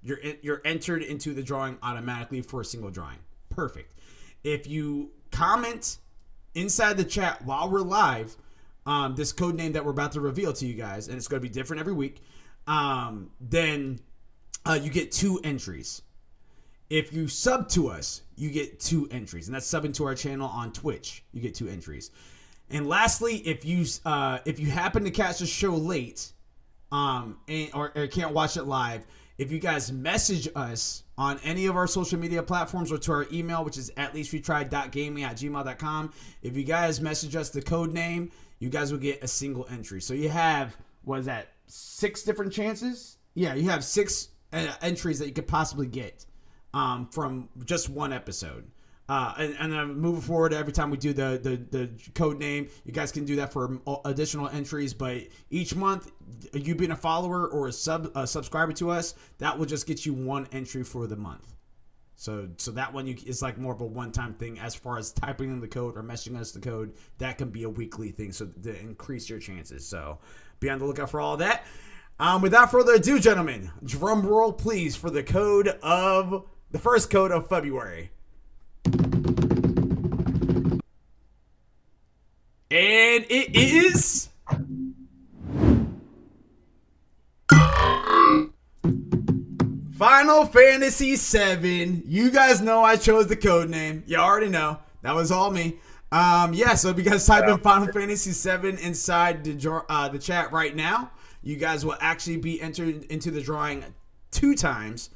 you're entered into the drawing automatically for a single drawing. Perfect. If you comment inside the chat while we're live, this code name that we're about to reveal to you guys, and it's going to be different every week, then you get 2 entries. If you sub to us, you get 2 entries, and that's subbing to our channel on Twitch. You get 2 entries. And lastly, if you happen to catch the show late, or can't watch it live, if you guys message us on any of our social media platforms or to our email, which is atleastretry.gaming@gmail.com, if you guys message us the code name, you guys will get a single entry. So you have, 6 different chances? Yeah, you have 6 entries that you could possibly get from just one episode. And then moving forward, every time we do the code name, you guys can do that for additional entries. But each month, you being a follower or a subscriber to us, that will just get you one entry for the month. So that one is like more of a one-time thing. As far as typing in the code or messaging us the code, that can be a weekly thing. So to increase your chances. So be on the lookout for all of that. Without further ado, gentlemen, drum roll please for the first code of February. And it is Final Fantasy VII. You guys know I chose the code name. You already know. That was all me. So if you guys type in Final Fantasy VII inside the chat right now, you guys will actually be entered into the drawing 2 times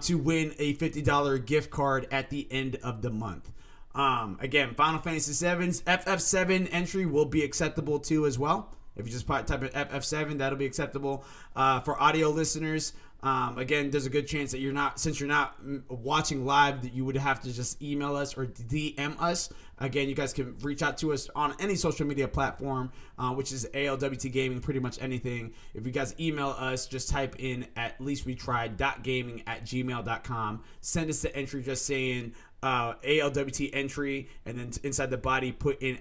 to win a $50 gift card at the end of the month. Again, Final Fantasy VII's FF7 entry will be acceptable too as well. If you just type in FF7, that'll be acceptable. For audio listeners, again, there's a good chance that since you're not watching live, that you would have to just email us or DM us. Again, you guys can reach out to us on any social media platform, which is ALWT Gaming, pretty much anything. If you guys email us, just type in atleastwetried.gaming@gmail.com. Send us the entry just saying ALWT entry, and then inside the body put in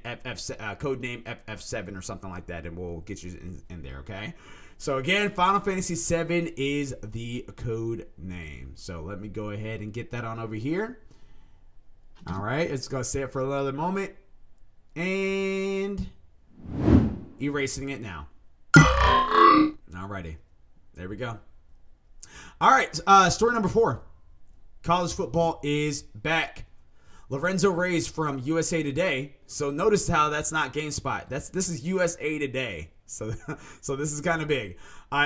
code name FF7 or something like that, and we'll get you in there, okay? So again, Final Fantasy VII is the code name. So let me go ahead and get that on over here. All right, it's going to stay up for another moment. And erasing it now. Alrighty. There we go. All right, story number 4. College football is back. Lorenzo Reyes from USA Today. So notice how that's not GameSpot. This is USA Today. So this is kind of big.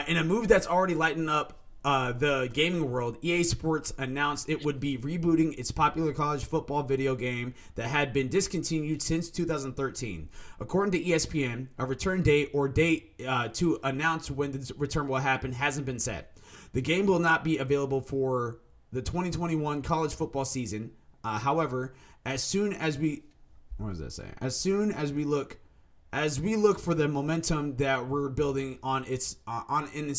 In a move that's already lighting up the gaming world, EA Sports announced it would be rebooting its popular college football video game that had been discontinued since 2013. According to ESPN, a return date or date to announce when the return will happen hasn't been set. The game will not be available for the 2021 college football season. However, as soon as we look for the momentum that we're building in its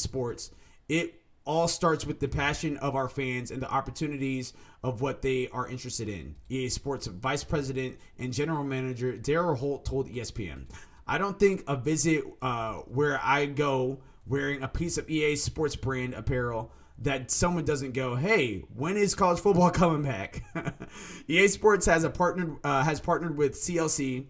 sports, it all starts with the passion of our fans and the opportunities of what they are interested in. EA Sports Vice President and General Manager Daryl Holt told ESPN, "I don't think a visit where I go wearing a piece of EA Sports brand apparel that someone doesn't go, hey, when is college football coming back?" EA Sports has partnered with CLC,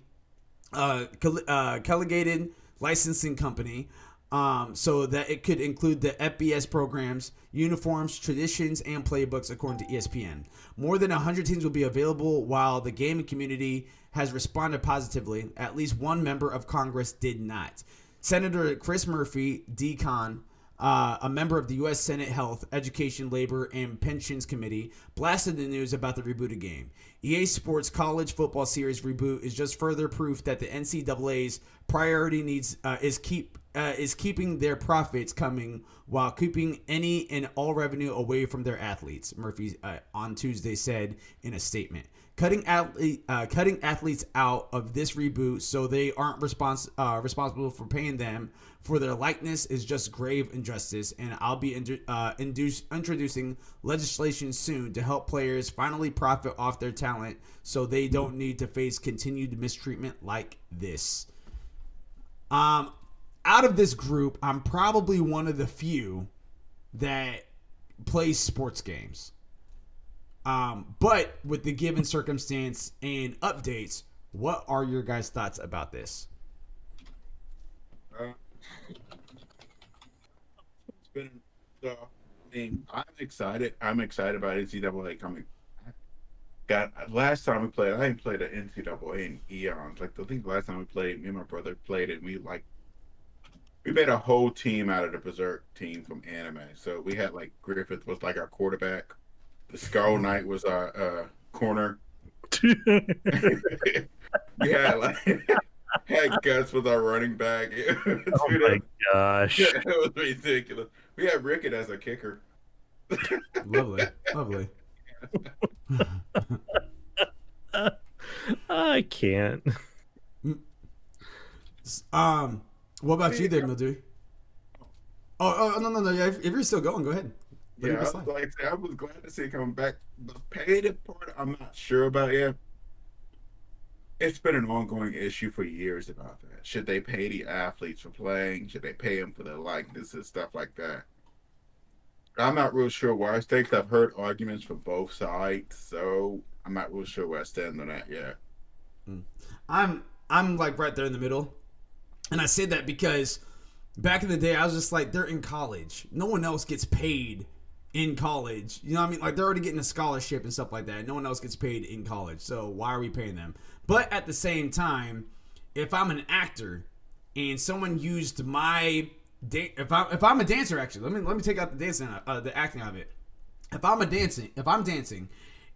Collegiated Licensing Company, so that it could include the FBS programs, uniforms, traditions, and playbooks, according to ESPN. More than 100 teams will be available. While the gaming community has responded positively, at least one member of Congress did not. Senator Chris Murphy, D-Con, a member of the U.S. Senate Health, Education, Labor, and Pensions Committee, blasted the news about the rebooted game. EA Sports College Football Series reboot is just further proof that the NCAA's priority is keeping their profits coming while keeping any and all revenue away from their athletes, Murphy on Tuesday said in a statement. Cutting athletes out of this reboot so they aren't responsible for paying them for their likeness is just grave injustice, and I'll be introducing legislation soon to help players finally profit off their talent so they don't need to face continued mistreatment like this. Out of this group, I'm probably one of the few that plays sports games. But with the given circumstance and updates, what are your guys' thoughts about this? It's been I'm excited. I'm excited about NCAA coming. Last time we played, I ain't played an NCAA in eons. Like I think the last time we played, me and my brother played it. And we made a whole team out of the Berserk team from anime. So we had like Griffith was like our quarterback. The Skull Knight was our corner. Yeah, had Gus was our running back. Oh my gosh, it was ridiculous. We had Rickett as a kicker. Lovely. I can't. What about you there, Mildew? Oh, no. Yeah, if you're still going, go ahead. Let it Yeah, be slide. like I said, I was glad to see it coming back. The paid part, I'm not sure about yet. It's been an ongoing issue for years about that. Should they pay the athletes for playing? Should they pay them for their likeness and stuff like that? I'm not real sure where I stand. 'Cause I've heard arguments from both sides, so I'm not real sure where I stand on that yet. I'm like right there in the middle, and I say that because back in the day I was just like, they're in college. No one else gets paid in college. You know what I mean? Like, they're already getting a scholarship and stuff like that. No one else gets paid in college, so why are we paying them? But at the same time, if I'm an actor and someone used my if I'm a dancer, actually, let me take out the dancing, the acting of it. If I'm dancing,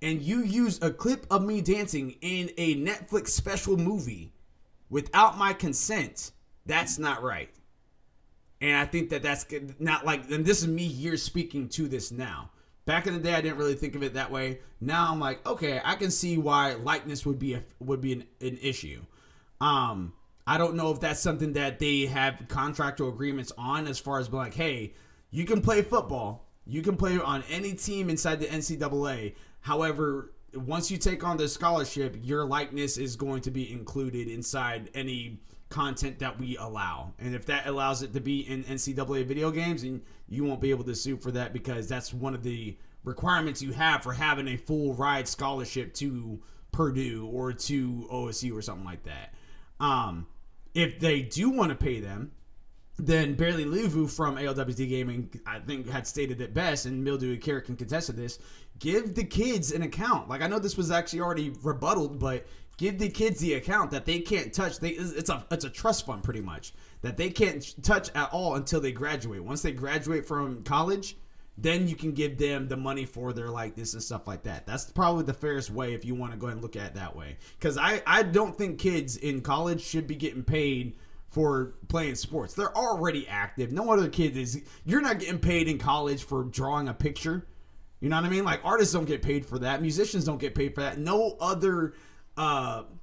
and you use a clip of me dancing in a Netflix special movie without my consent, that's not right. And I think that that's not like, and this is me here speaking to this now. Back in the day, I didn't really think of it that way. Now I'm like, okay, I can see why likeness would be an issue. I don't know if that's something that they have contractual agreements on, as far as being like, hey, you can play football, you can play on any team inside the NCAA. However, once you take on the scholarship, your likeness is going to be included inside any content that we allow. And if that allows it to be in NCAA video games, and you won't be able to sue for that, because that's one of the requirements you have for having a full ride scholarship to Purdue or to OSU or something like that. If they do want to pay them, then Barely Livu from ALWT Gaming, I think, had stated it best, and Mildew and Carrot can contest to this: give the kids an account. Like, I know this was actually already rebutted, but give the kids the account that they can't touch. It's a trust fund, pretty much, that they can't touch at all until they graduate. Once they graduate from college, then you can give them the money for their likeness and stuff like that. That's probably the fairest way if you want to go ahead and look at it that way. Because I don't think kids in college should be getting paid for playing sports. They're already active. No other kid is. You're not getting paid in college for drawing a picture. You know what I mean? Like, artists don't get paid for that. Musicians don't get paid for that. No other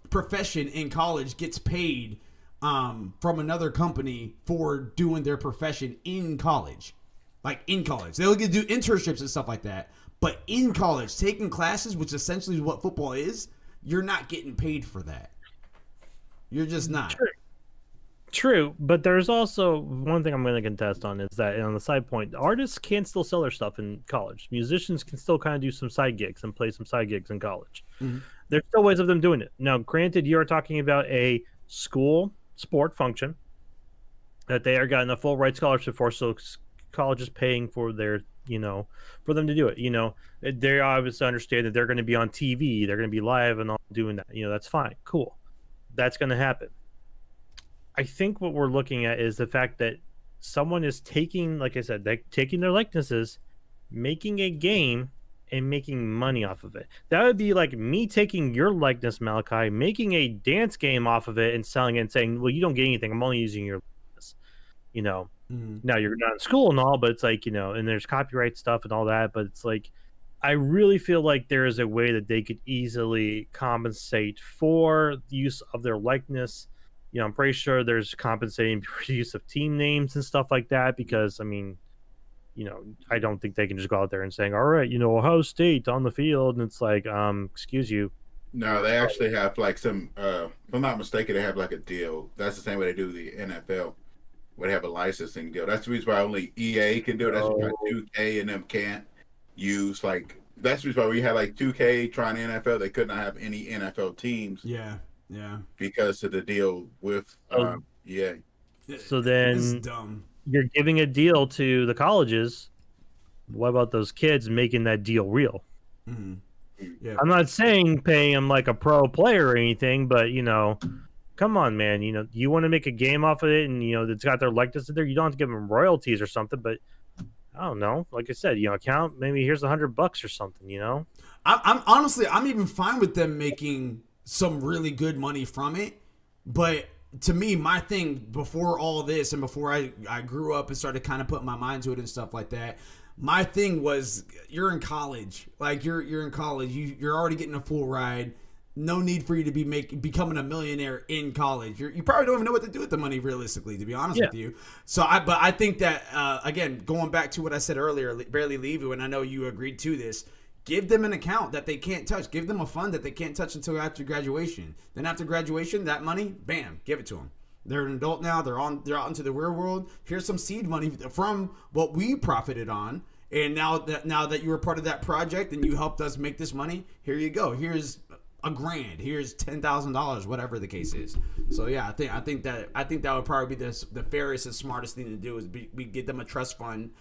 profession in college gets paid from another company for doing their profession in college. Like, in college, they'll get to do internships and stuff like that. But in college, taking classes, which essentially is what football is, you're not getting paid for that. You're just not. True, but there's also one thing I'm going to contest on, is that, on the side point, artists can still sell their stuff in college. Musicians can still kind of do some side gigs and play some side gigs in college. Mm-hmm. There's still ways of them doing it. Now, granted, you are talking about a school sport function that they are getting a full ride scholarship for, so college is paying for their, for them to do it. They obviously understand that they're going to be on TV, they're going to be live and all doing that. That's fine, cool, that's going to happen. I think what we're looking at is the fact that someone is taking, like I said, they're taking their likenesses, making a game, and making money off of it. That would be like me taking your likeness, Malachi, making a dance game off of it and selling it and saying, well, you don't get anything, I'm only using your likeness. Now, you're not in school and all, but it's like, and there's copyright stuff and all that, but it's like, I really feel like there is a way that they could easily compensate for the use of their likeness. I'm pretty sure there's compensating for use of team names and stuff like that, because, I don't think they can just go out there and saying, all right, Ohio State on the field, and it's like, excuse you. No, they actually have like some, if I'm not mistaken, they have like a deal. That's the same way they do the NFL. Where they have a licensing deal. That's the reason why only EA can do it. That's why 2K and them can't use, like, that's the reason why we had like 2K trying NFL. They could not have any NFL teams. Yeah. Because of the deal with EA. So then you're giving a deal to the colleges. What about those kids making that deal real? Mm-hmm. Yeah. I'm not saying paying them like a pro player or anything, but come on, man. You want to make a game off of it, and it's got their likeness in there. You don't have to give them royalties or something, but I don't know. Like I said, account, maybe here's $100 or something. I'm honestly, I'm even fine with them making some really good money from it. But to me, my thing before all this, and before I grew up and started kind of putting my mind to it and stuff like that, my thing was, you're in college. Like, you're in college. You're already getting a full ride. no need for you to be becoming a millionaire in college. You probably don't even know what to do with the money, realistically, to be honest with you. So I think that again, going back to what I said earlier, barely leave you, and I know you agreed to this. Give them an account that they can't touch. Give them a fund that they can't touch until after graduation. Then after graduation, that money, bam, give it to them. They're an adult now. They're out into the real world. Here's some seed money from what we profited on. And now that you were part of that project and you helped us make this money, here you go. Here's $1,000. Here's $10,000, whatever the case is. So yeah, I think that would probably be the fairest and smartest thing to do is we get them a trust fund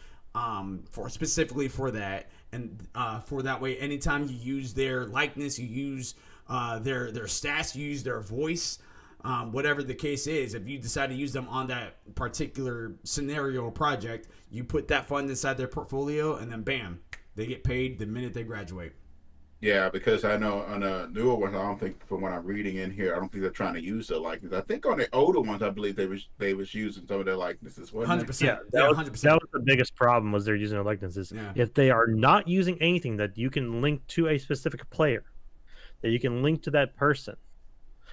for specifically for that, and for that way, anytime you use their likeness, you use their stats, you use their voice. Whatever the case is, if you decide to use them on that particular scenario or project, you put that fund inside their portfolio, and then bam, they get paid the minute they graduate. Yeah, because I know on a newer one, I don't think from what I'm reading in here, I don't think they're trying to use their likeness. I think on the older ones, I believe they was using some of their likenesses. 100%. Yeah, that was the biggest problem was they're using their likenesses. Yeah. If they are not using anything that you can link to a specific player, that you can link to that person,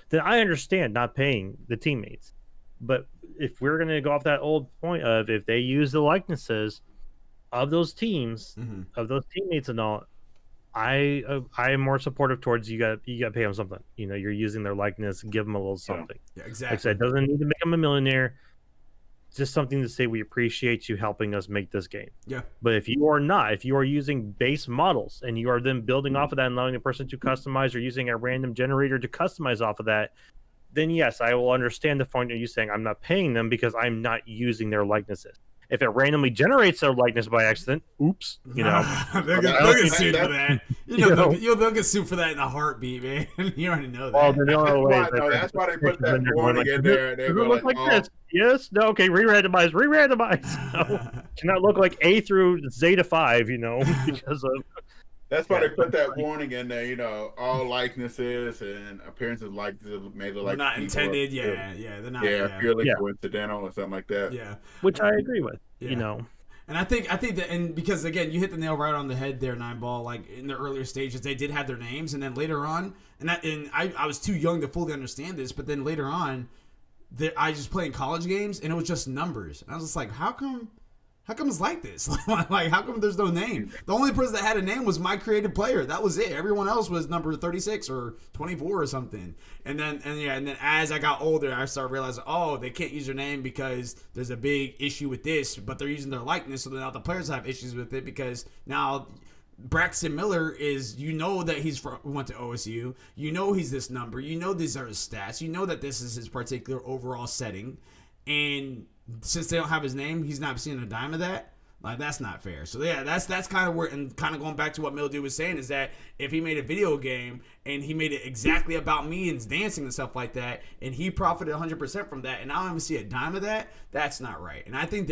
then I understand not paying the teammates. But if we're going to go off that old point of if they use the likenesses of those teams, of those teammates and all, I am more supportive towards you got to pay them something. You know, you're using their likeness, give them a little something. Yeah, exactly. Like I said, it doesn't need to make them a millionaire. Just something to say we appreciate you helping us make this game. Yeah. But if you are using base models and you are then building off of that and allowing the person to customize or using a random generator to customize off of that, then yes, I will understand the point of you saying I'm not paying them because I'm not using their likenesses. If it randomly generates their likeness by accident, oops, you know. they'll get sued for that. They'll get sued for that in a heartrait, man. You already know that. Well, that's why they put that warning in there. They look like this. Yes, no, okay, re-randomize. No, cannot look like A through Zeta 5, you know, because of... That's why they put that warning in there, you know, all likenesses and appearances may look like not intended, they're not. Yeah, purely coincidental or something like that. Yeah. Which I agree with, you know. And I think that, and because again, you hit the nail right on the head there, Nine Ball. Like in the earlier stages, they did have their names, and then later on, and I was too young to fully understand this, but then later on, I was just playing college games, and it was just numbers, and I was just like, how come it's like this? Like, how come there's no name? The only person that had a name was my created player. That was it. Everyone else was number 36 or 24 or something. And then as I got older, I started realizing, oh, they can't use their name because there's a big issue with this, but they're using their likeness, so now the players have issues with it because now Braxton Miller is, you know that went to OSU. You know he's this number. You know these are his stats. You know that this is his particular overall setting. And since they don't have his name, he's not seeing a dime of that. Like, that's not fair. So yeah, that's kind of where, and kind of going back to what Mildew was saying, is that if he made a video game and he made it exactly about me and dancing and stuff like that, and he profited 100% from that, and I don't even see a dime of that, that's not right. And I think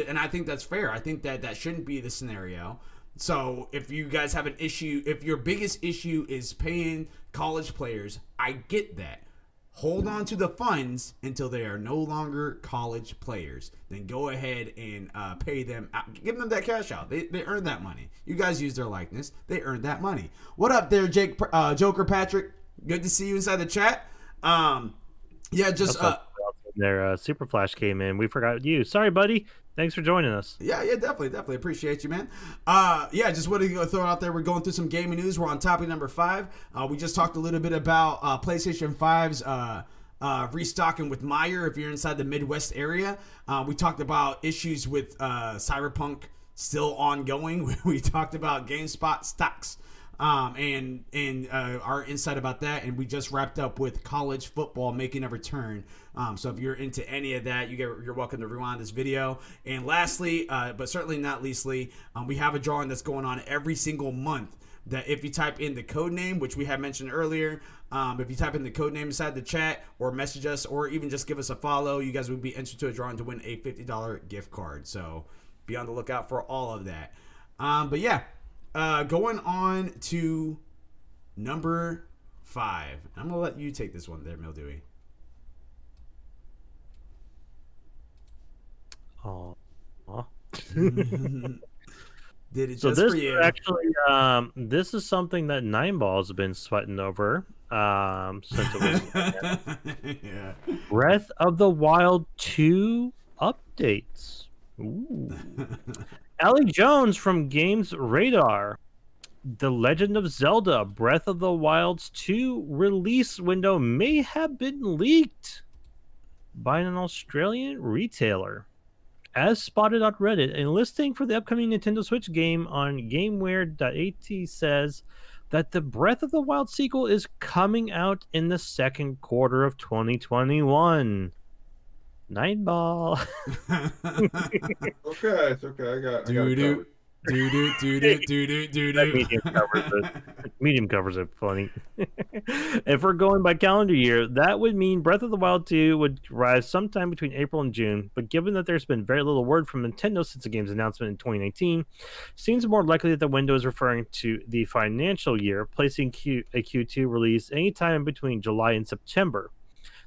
that's fair. I think that shouldn't be the scenario. So if you guys have an issue, if your biggest issue is paying college players, I get that. Hold on to the funds until they are no longer college players. Then go ahead and pay them out. Give them that cash out. They earned that money. You guys use their likeness. They earned that money. What up there, Joker Patrick? Good to see you inside the chat. Their Super Flash came in. We forgot you. Sorry, buddy. Thanks for joining us. Yeah, definitely appreciate you, man. Just wanted to throw it out there. We're going through some gaming news. We're on topic number 5. We just talked a little bit about PlayStation 5's restocking with Meyer if you're inside the Midwest area. We talked about issues with Cyberpunk still ongoing. We talked about GameSpot stocks. And our insight about that, and we just wrapped up with college football making a return. So if you're into any of that, you're welcome to rewind this video. And lastly, but certainly not leastly, we have a drawing that's going on every single month. That if you type in the code name, which we had mentioned earlier, if you type in the code name inside the chat or message us or even just give us a follow, you guys would be entered to a drawing to win a $50 gift card. So be on the lookout for all of that. But yeah. Going on to number 5. I'm gonna let you take this one there, Mildewy. Did it So just this for is you. actually this is something that Nine Ball's been sweating over since it was Yeah. Breath of the Wild 2 updates. Ooh. Ellie Jones from Games Radar. The Legend of Zelda Breath of the Wild's 2 release window may have been leaked by an Australian retailer. As spotted on Reddit, a listing for the upcoming Nintendo Switch game on GameWare.at says that the Breath of the Wild sequel is coming out in the second quarter of 2021. Nine Ball. Okay, it's okay. I got it covered. That medium covers it. Medium covers it. Funny. If we're going by calendar year, that would mean Breath of the Wild 2 would arrive sometime between April and June. But given that there's been very little word from Nintendo since the game's announcement in 2019, seems more likely that the window is referring to the financial year, placing a Q2 release anytime between July and September.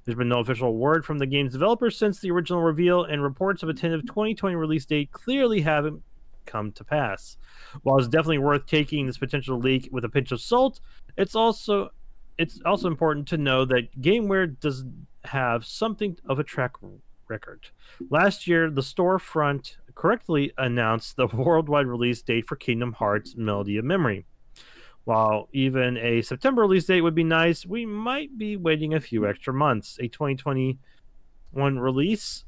There's been no official word from the game's developers since the original reveal, and reports of a tentative 2020 release date clearly haven't come to pass. While it's definitely worth taking this potential leak with a pinch of salt, it's also important to know that GameWare does have something of a track record. Last year, the storefront correctly announced the worldwide release date for Kingdom Hearts Melody of Memory. While even a September release date would be nice, we might be waiting a few extra months. A 2021 release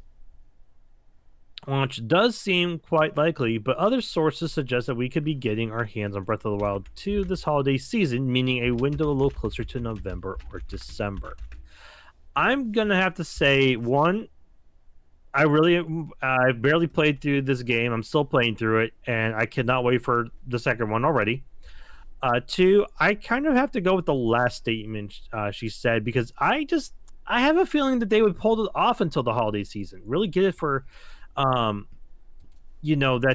launch does seem quite likely, but other sources suggest that we could be getting our hands on Breath of the Wild 2 this holiday season, meaning a window a little closer to November or December. I'm going to have to say, one, I barely played through this game. I'm still playing through it, and I cannot wait for the second one already. Two, I kind of have to go with the last statement she said, because I have a feeling that they would pull it off until the holiday season. Really get it for, that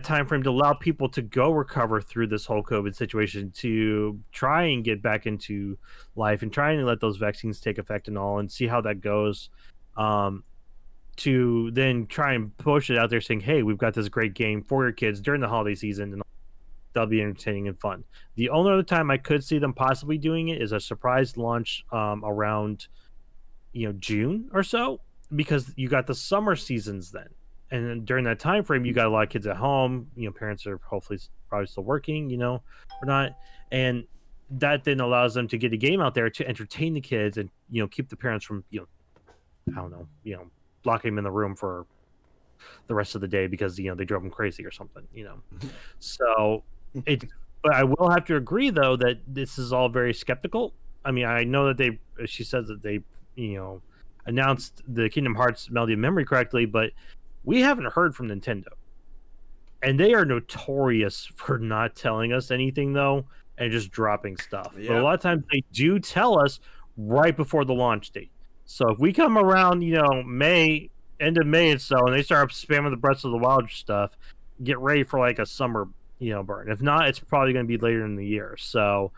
time frame to allow people to go recover through this whole COVID situation, to try and get back into life and trying to let those vaccines take effect and all, and see how that goes. To then try and push it out there saying, hey, we've got this great game for your kids during the holiday season, and that'll be entertaining and fun. The only other time I could see them possibly doing it is a surprise launch around June or so, because you got the summer seasons then, and then during that time frame you got a lot of kids at home. Parents are hopefully probably still working, or not, and that then allows them to get a game out there to entertain the kids and keep the parents from I don't know, locking them in the room for the rest of the day because they drove them crazy or something. So but I will have to agree though that this is all very skeptical. I mean, I know that she says that they announced the Kingdom Hearts Melody of Memory correctly, but we haven't heard from Nintendo, and they are notorious for not telling us anything though and just dropping stuff. But a lot of times they do tell us right before the launch date. So if we come around May, end of May and so, and they start spamming the Breath of the Wild stuff, get ready for like a summer burn. If not, it's probably going to be later in the year. So,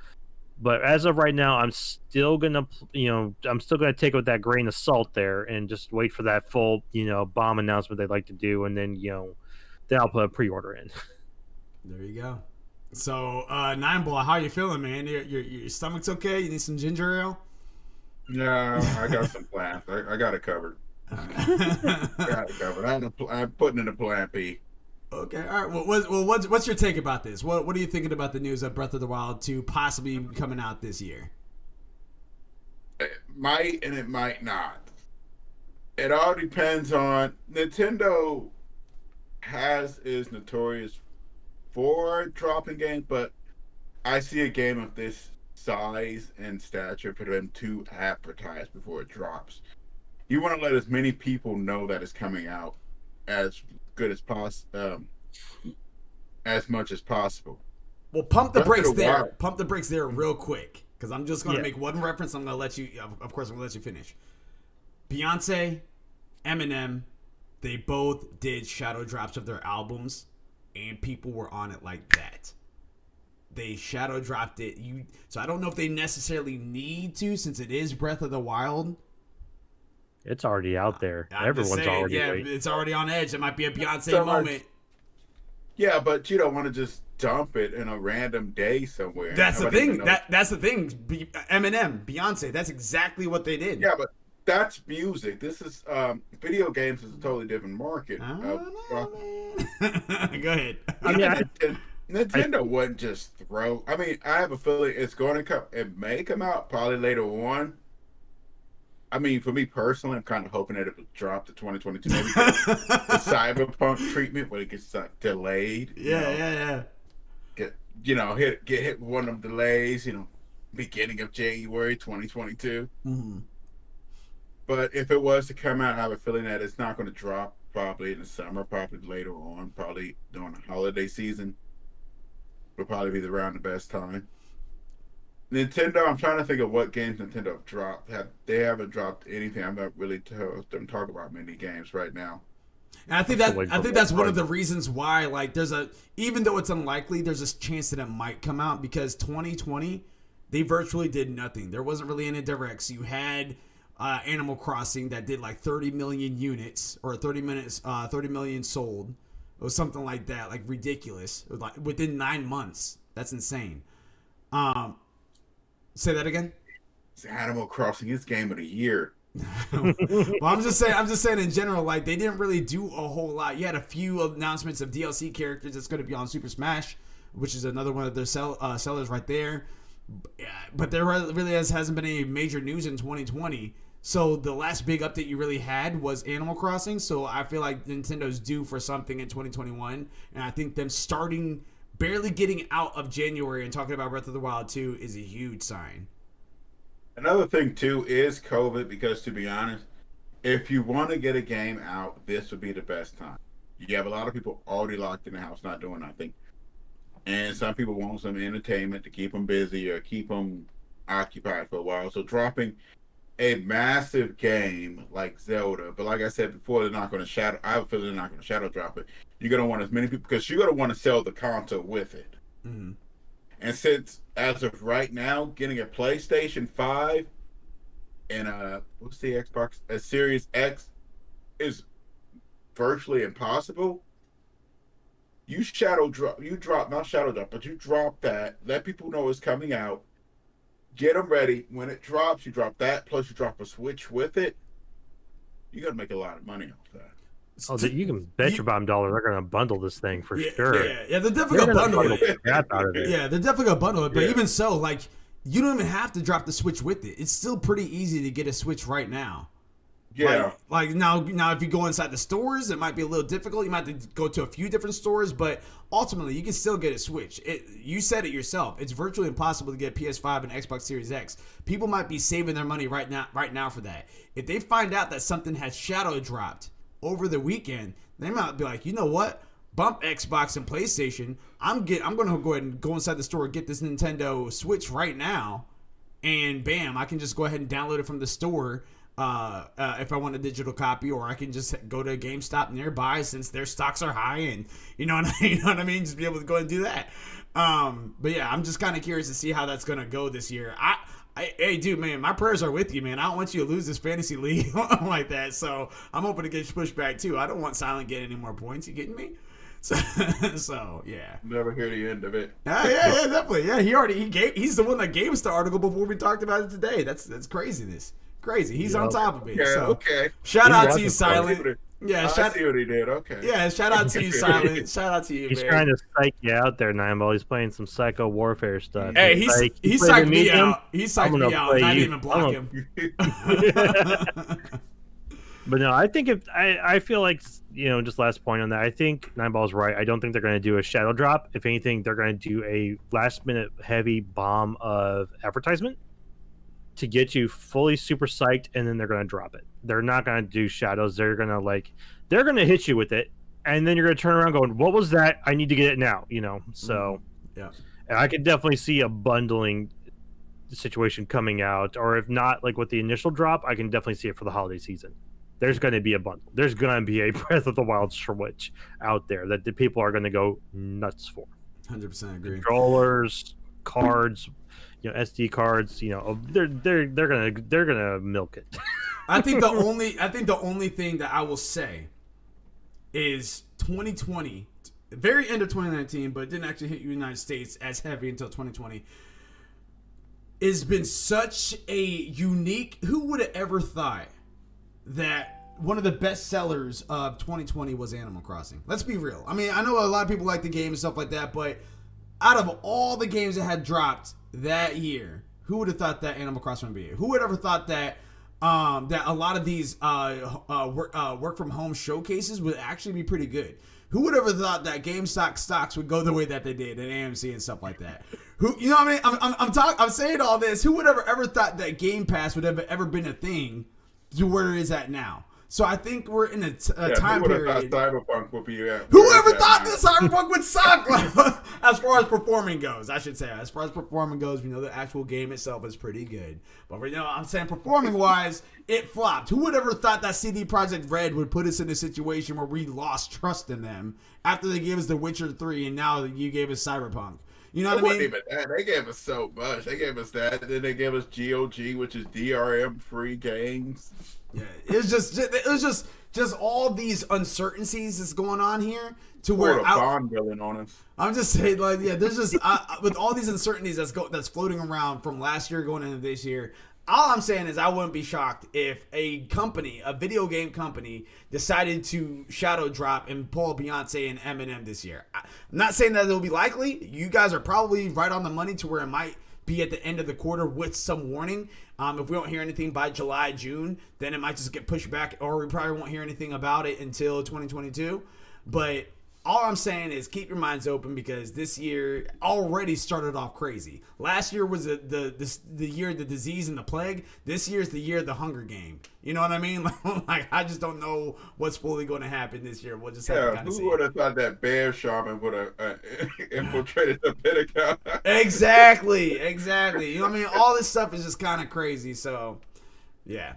but as of right now, I'm still gonna take it with that grain of salt there and just wait for that full bomb announcement they'd like to do, and then then I'll put a pre-order in. There you go. So Nine Ball, how you feeling, man? Your stomach's okay? You need some ginger ale? No, I got some plans. I got it covered. I got it covered. I'm putting in a plan B. Okay, all right. Well, what's your take about this? What are you thinking about the news of Breath of the Wild 2 possibly coming out this year? It might and it might not. It all depends on Nintendo. Is notorious for dropping games, but I see a game of this size and stature for them to advertise before it drops. You want to let as many people know that it's coming out as good as possible, as much as possible. Well, pump the brakes there. Pump the brakes there real quick, because I'm just going to make one reference. I'm going to let you. Of course, I'm going to let you finish. Beyonce, Eminem, they both did shadow drops of their albums, and people were on it like that. They shadow dropped it. So I don't know if they necessarily need to, since it is Breath of the Wild. It's already out there. Everyone's already it's already on edge. It might be a Beyonce moment. Yeah, but you don't want to just dump it in a random day somewhere. That's the Nobody even thing. knows. That's the thing. Eminem, Beyonce. That's exactly what they did. Yeah, but that's music. This is video games is a totally different market. I don't know, man. Go ahead. I mean, Nintendo wouldn't just throw. I mean, I have a feeling it's going to come. It may come out probably later on. I mean, for me personally, I'm kind of hoping that it would drop to 2022. Maybe the Cyberpunk treatment, where it gets like delayed. Yeah. Get get hit with one of them delays. Beginning of January 2022. Mm-hmm. But if it was to come out, I have a feeling that it's not going to drop probably in the summer, probably later on, probably during the holiday season. Will probably be around the best time. Nintendo, I'm trying to think of what games Nintendo have dropped. They haven't dropped anything. I'm not really heard them talk about many games right now. And I think that's one of the reasons why, like, even though it's unlikely, there's a chance that it might come out, because 2020 they virtually did nothing. There wasn't really any directs. You had Animal Crossing that did like 30 million units or 30 million sold. It was something like that, like ridiculous. It was like within 9 months. That's insane. Say that again. It's Animal Crossing. It's game of the year. Well, I'm just saying in general, like, they didn't really do a whole lot. You had a few announcements of DLC characters that's going to be on Super Smash, which is another one of their sellers right there. But there really hasn't been any major news in 2020. So the last big update you really had was Animal Crossing. So I feel like Nintendo's due for something in 2021, and I think them barely getting out of January and talking about Breath of the Wild 2 is a huge sign. Another thing too is COVID, because to be honest, if you want to get a game out, this would be the best time. You have a lot of people already locked in the house not doing nothing, and some people want some entertainment to keep them busy or keep them occupied for a while. So dropping a massive game like Zelda, but like I said before, they're not going to shadow. I have a feeling they're not going to shadow drop it. You're going to want as many people, because you're going to want to sell the console with it. Mm-hmm. And since, as of right now, getting a PlayStation 5 and a Series X is virtually impossible, you drop that, let people know it's coming out, get them ready. When it drops, you drop that, plus you drop a Switch with it. You're going to make a lot of money off that. Oh, you can bet your bottom dollar they're going to bundle this thing for sure. Yeah, they're definitely going to bundle it. Out of it. Yeah, they're definitely going to bundle it. But even so, like, you don't even have to drop the Switch with it. It's still pretty easy to get a Switch right now. Yeah. Like now if you go inside the stores, it might be a little difficult. You might have to go to a few different stores, but ultimately you can still get a Switch. You said it yourself. It's virtually impossible to get PS5 and Xbox Series X. People might be saving their money right now for that. If they find out that something has shadow dropped over the weekend, they might be like, you know what? Bump Xbox and PlayStation. I'm going to go ahead and go inside the store and get this Nintendo Switch right now, and bam, I can just go ahead and download it from the store. If I want a digital copy, or I can just go to a GameStop nearby since their stocks are high, and you know what I mean? Just be able to go and do that. But yeah, I'm just kind of curious to see how that's gonna go this year. Hey, dude, man, my prayers are with you, man. I don't want you to lose this fantasy league like that. So I'm hoping to get pushed back too. I don't want Silent get any more points. You getting me? So yeah. Never hear the end of it. Yeah, definitely. Yeah, he's the one that gave us the article before we talked about it today. That's craziness. Crazy. He's on top of it. Yeah, so okay. Shout out to you, Silent. Yeah, I see what he did. Okay. Yeah, shout out to you, Silent. Shout out to you, He's man. trying to psych you out there, Nimeball. He's playing some Psycho Warfare stuff. Hey, he psyched me out. He psyched me out, and I didn't even block him. But no, I think I feel like, just last point on that, I think Nimeball's right. I don't think they're going to do a shadow drop. If anything, they're going to do a last minute heavy bomb of advertisement to get you fully super psyched, and then they're going to drop it. They're not going to do shadows. They're going to hit you with it, and then you're going to turn around going, what was that? I need to get it now, So yeah, and I could definitely see a bundling situation coming out, or if not, like with the initial drop, I can definitely see it for the holiday season. There's going to be a bundle. There's going to be a Breath of the Wild Switch out there that the people are going to go nuts for. 100% agree. Controllers, cards, SD cards. They're gonna milk it. I think the only thing that I will say is 2020 very end of 2019, but it didn't actually hit the United States as heavy until 2020. It's been such a unique. Who would have ever thought that one of the best sellers of 2020 was Animal Crossing? Let's be real. I mean, I know a lot of people like the game and stuff like that, but out of all the games that had dropped that year, who would have thought that Animal Crossing would be? Who would ever thought that that a lot of these work from home showcases would actually be pretty good? Who would ever thought that GameStop stocks would go the way that they did, and AMC and stuff like that? Who, you know what I mean? I'm saying all this. Who would ever thought that Game Pass would have ever been a thing to where it is at now? So I think we're in a time period. Cyberpunk would be at. Whoever thought that Cyberpunk would suck? As far as performing goes, I should say. As far as performing goes, we know the actual game itself is pretty good. But I'm saying performing wise, it flopped. Who would ever thought that CD Projekt Red would put us in a situation where we lost trust in them after they gave us The Witcher 3 and now you gave us Cyberpunk? You know what I mean? Even that. They gave us so much. They gave us that. Then they gave us GOG, which is DRM free games. Yeah, it was just all these uncertainties that's going on here to where Bond villain on us. I'm just saying, like, yeah, there's just with all these uncertainties that's floating around from last year going into this year. All I'm saying is I wouldn't be shocked if a video game company, decided to shadow drop and pull Beyonce and Eminem this year. I'm not saying that it'll be likely. You guys are probably right on the money to where it might be at the end of the quarter with some warning. If we don't hear anything by July, June, then it might just get pushed back, or we probably won't hear anything about it until 2022. But all I'm saying is keep your minds open, because this year already started off crazy. Last year was the year of the disease and the plague. This year is the year of the Hunger Game. You know what I mean? Like, I just don't know what's fully going to happen this year. We'll just have to kind of see. Who would have thought that bear shaman would have infiltrated the Pentagon? Exactly. You know what I mean? All this stuff is just kind of crazy. So, yeah.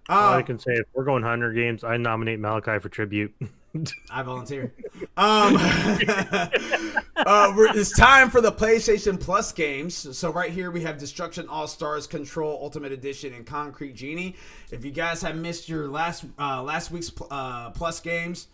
All I can say, if we're going Hunger Games, I nominate Malachi for tribute. I volunteer. It's time for the PlayStation Plus games. So right here we have Destruction All Stars, Control Ultimate Edition, and Concrete Genie. If you guys have missed your last week's Plus games,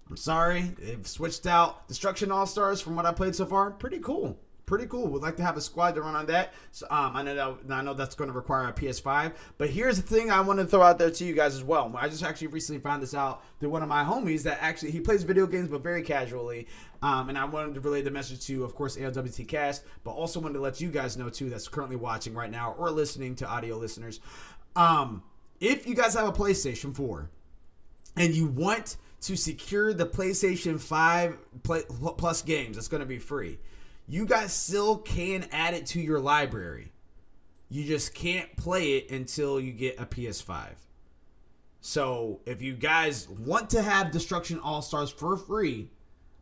I'm sorry. They've switched out. Destruction All Stars, from what I played so far, pretty cool. We'd like to have a squad to run on that. So, I know that's going to require a PS5. But here's the thing I want to throw out there to you guys as well. I just actually recently found this out through one of my homies that actually he plays video games, but very casually. And I wanted to relay the message to, of course, ALWT Cast, but also wanted to let you guys know too that's currently watching right now or listening to audio listeners. If you guys have a PlayStation 4 and you want to secure the PlayStation 5 Plus games, that's going to be free. You guys still can add it to your library. You just can't play it until you get a PS5. So if you guys want to have Destruction All-Stars for free,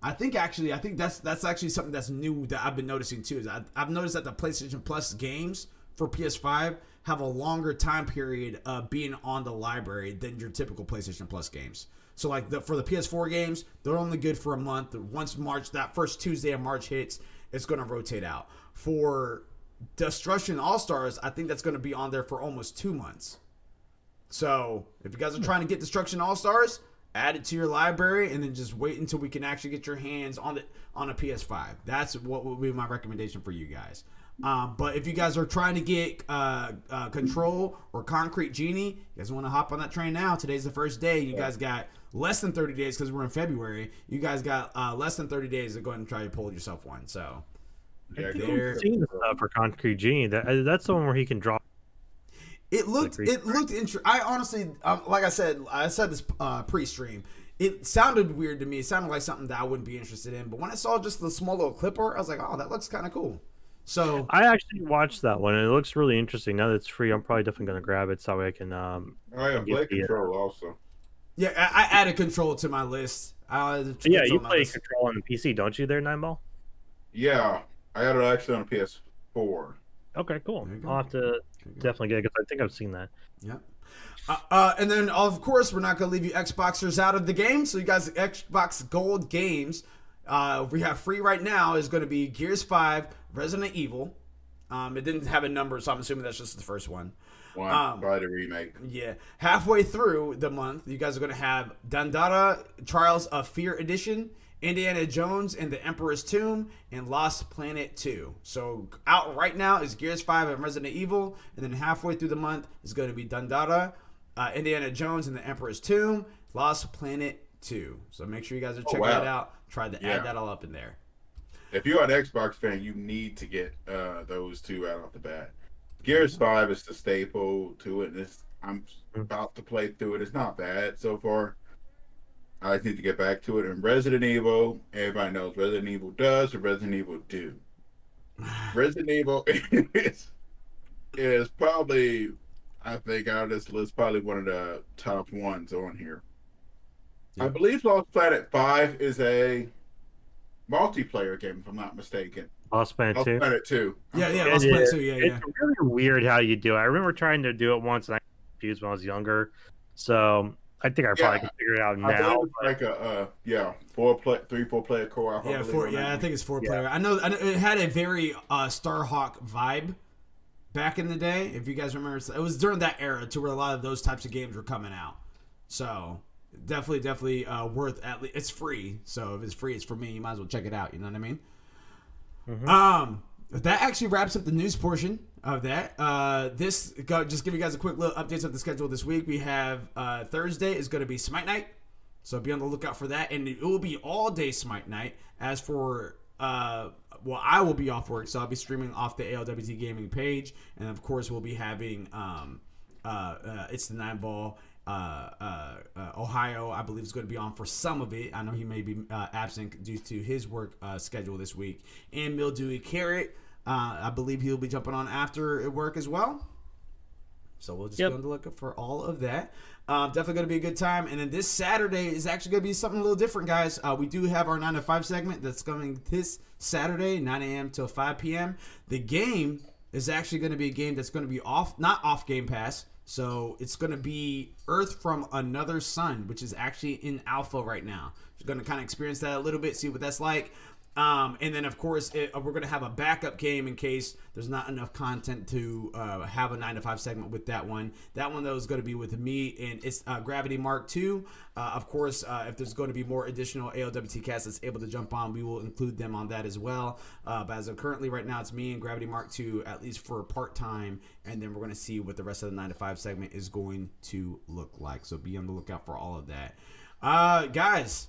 I think that's actually something that's new that I've been noticing too. Is I've noticed that the PlayStation Plus games for PS5 have a longer time period of being on the library than your typical PlayStation Plus games. So like for the PS4 games, they're only good for a month. Once that first Tuesday of March hits, it's going to rotate out. For Destruction All-Stars, I think that's going to be on there for almost 2 months. So if you guys are trying to get Destruction All-Stars, add it to your library and then just wait until we can actually get your hands on a PS5. That's what would be my recommendation for you guys. But if you guys are trying to get Control or Concrete Genie, you guys want to hop on that train now. Today's the first day. You guys got less than 30 days because we're in February. You guys got less than 30 days to go ahead and try to pull yourself one. So, Yeah, I've seen this stuff for Concrete Genie. That's the one where he can draw. It looked interesting. I honestly, like I said this pre-stream. It sounded weird to me. It sounded like something that I wouldn't be interested in. But when I saw just the small little clip art, I was like, oh, that looks kind of cool. So I actually watched that one, and it looks really interesting. Now that it's free, I'm probably definitely going to grab it so that way I can. I have play Control also. Yeah, I added Control to my list. Yeah, you play Control on the PC, don't you? There, Nineball. Yeah, I had it actually on PS4. Okay, cool. I'll have to definitely get it because I think I've seen that. Yeah. And then, of course, we're not going to leave you Xboxers out of the game. So you guys, Xbox Gold games, we have free right now is going to be Gears 5, Resident Evil. It didn't have a number, so I'm assuming that's just the first one. By the remake. Yeah. Halfway through the month, you guys are going to have Dandara Trials of Fear Edition Indiana Jones and the Emperor's Tomb, and Lost Planet 2. So out right now is Gears 5 and Resident Evil, and then halfway through the month is going to be Dundada, Indiana Jones and the Emperor's Tomb, Lost Planet 2. So make sure you guys are checking that out. Try to add that all up in there. If you're an Xbox fan, you need to get those two out off the bat. Gears 5 is the staple to it. And I'm about to play through it. It's not bad so far. I just need to get back to it. And Resident Evil, everybody knows Resident Evil does or Resident Evil do. Resident Evil is probably, I think, out of this list, probably one of the top ones on here. I believe Lost Planet 5 is a multiplayer game, if I'm not mistaken. Lost Planet 2? Lost Planet 2. Yeah, Lost Planet 2, yeah. It's really weird how you do it. I remember trying to do it once, and I got confused when I was younger. So I think I probably can figure it out now. It's like a 3-4 player co-op. I think it's 4 player. I know it had a very Starhawk vibe back in the day. If you guys remember, it was during that era to where a lot of those types of games were coming out. So definitely worth at least. It's free, so if it's free, it's for me. You might as well check it out. You know what I mean? Mm-hmm. That actually wraps up the news portion of that. Just give you guys a quick little updates of the schedule this week. We have Thursday is going to be Smite Night, so be on the lookout for that, and it will be all day Smite Night. As for I will be off work, so I'll be streaming off the ALWT Gaming page, and of course we'll be having It's the 9 Ball. Ohio, I believe, is going to be on for some of it. I know he may be absent due to his work schedule this week. And Mildewy Carrot, I believe he'll be jumping on after work as well. So we'll just go on the lookout for all of that. Definitely going to be a good time. And then this Saturday is actually going to be something a little different, guys. We do have our 9 to 5 segment that's coming this Saturday, 9 a.m. till 5 p.m. The game is actually going to be a game that's going to be not off Game Pass. So it's going to be Earth from Another Sun, which is actually in alpha right now. We're going to kind of experience that a little bit, see what that's like. And then, of course, we're going to have a backup game in case there's not enough content to have a 9 to 5 segment with that one. That one, though, is going to be with me, and it's Gravity Mark II. Of course, if there's going to be more additional ALWT casts that's able to jump on, we will include them on that as well. But as of currently, right now, it's me and Gravity Mark II, at least for part-time, and then we're going to see what the rest of the 9 to 5 segment is going to look like. So be on the lookout for all of that. Guys,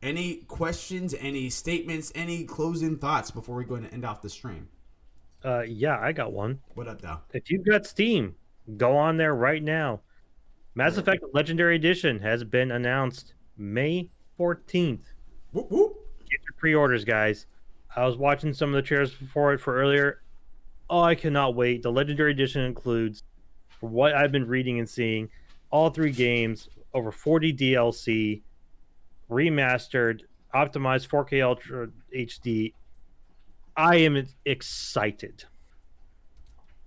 any questions, any statements, any closing thoughts before we go and end off the stream? Yeah, I got one. What up, though? If you've got Steam, go on there right now. Mass Effect Legendary Edition has been announced May 14th. Whoop, whoop. Get your pre-orders, guys. I was watching some of the trailers for earlier. Oh, I cannot wait. The Legendary Edition includes, for what I've been reading and seeing, all 3 games, over 40 DLC, remastered, optimized 4K Ultra HD. I am excited.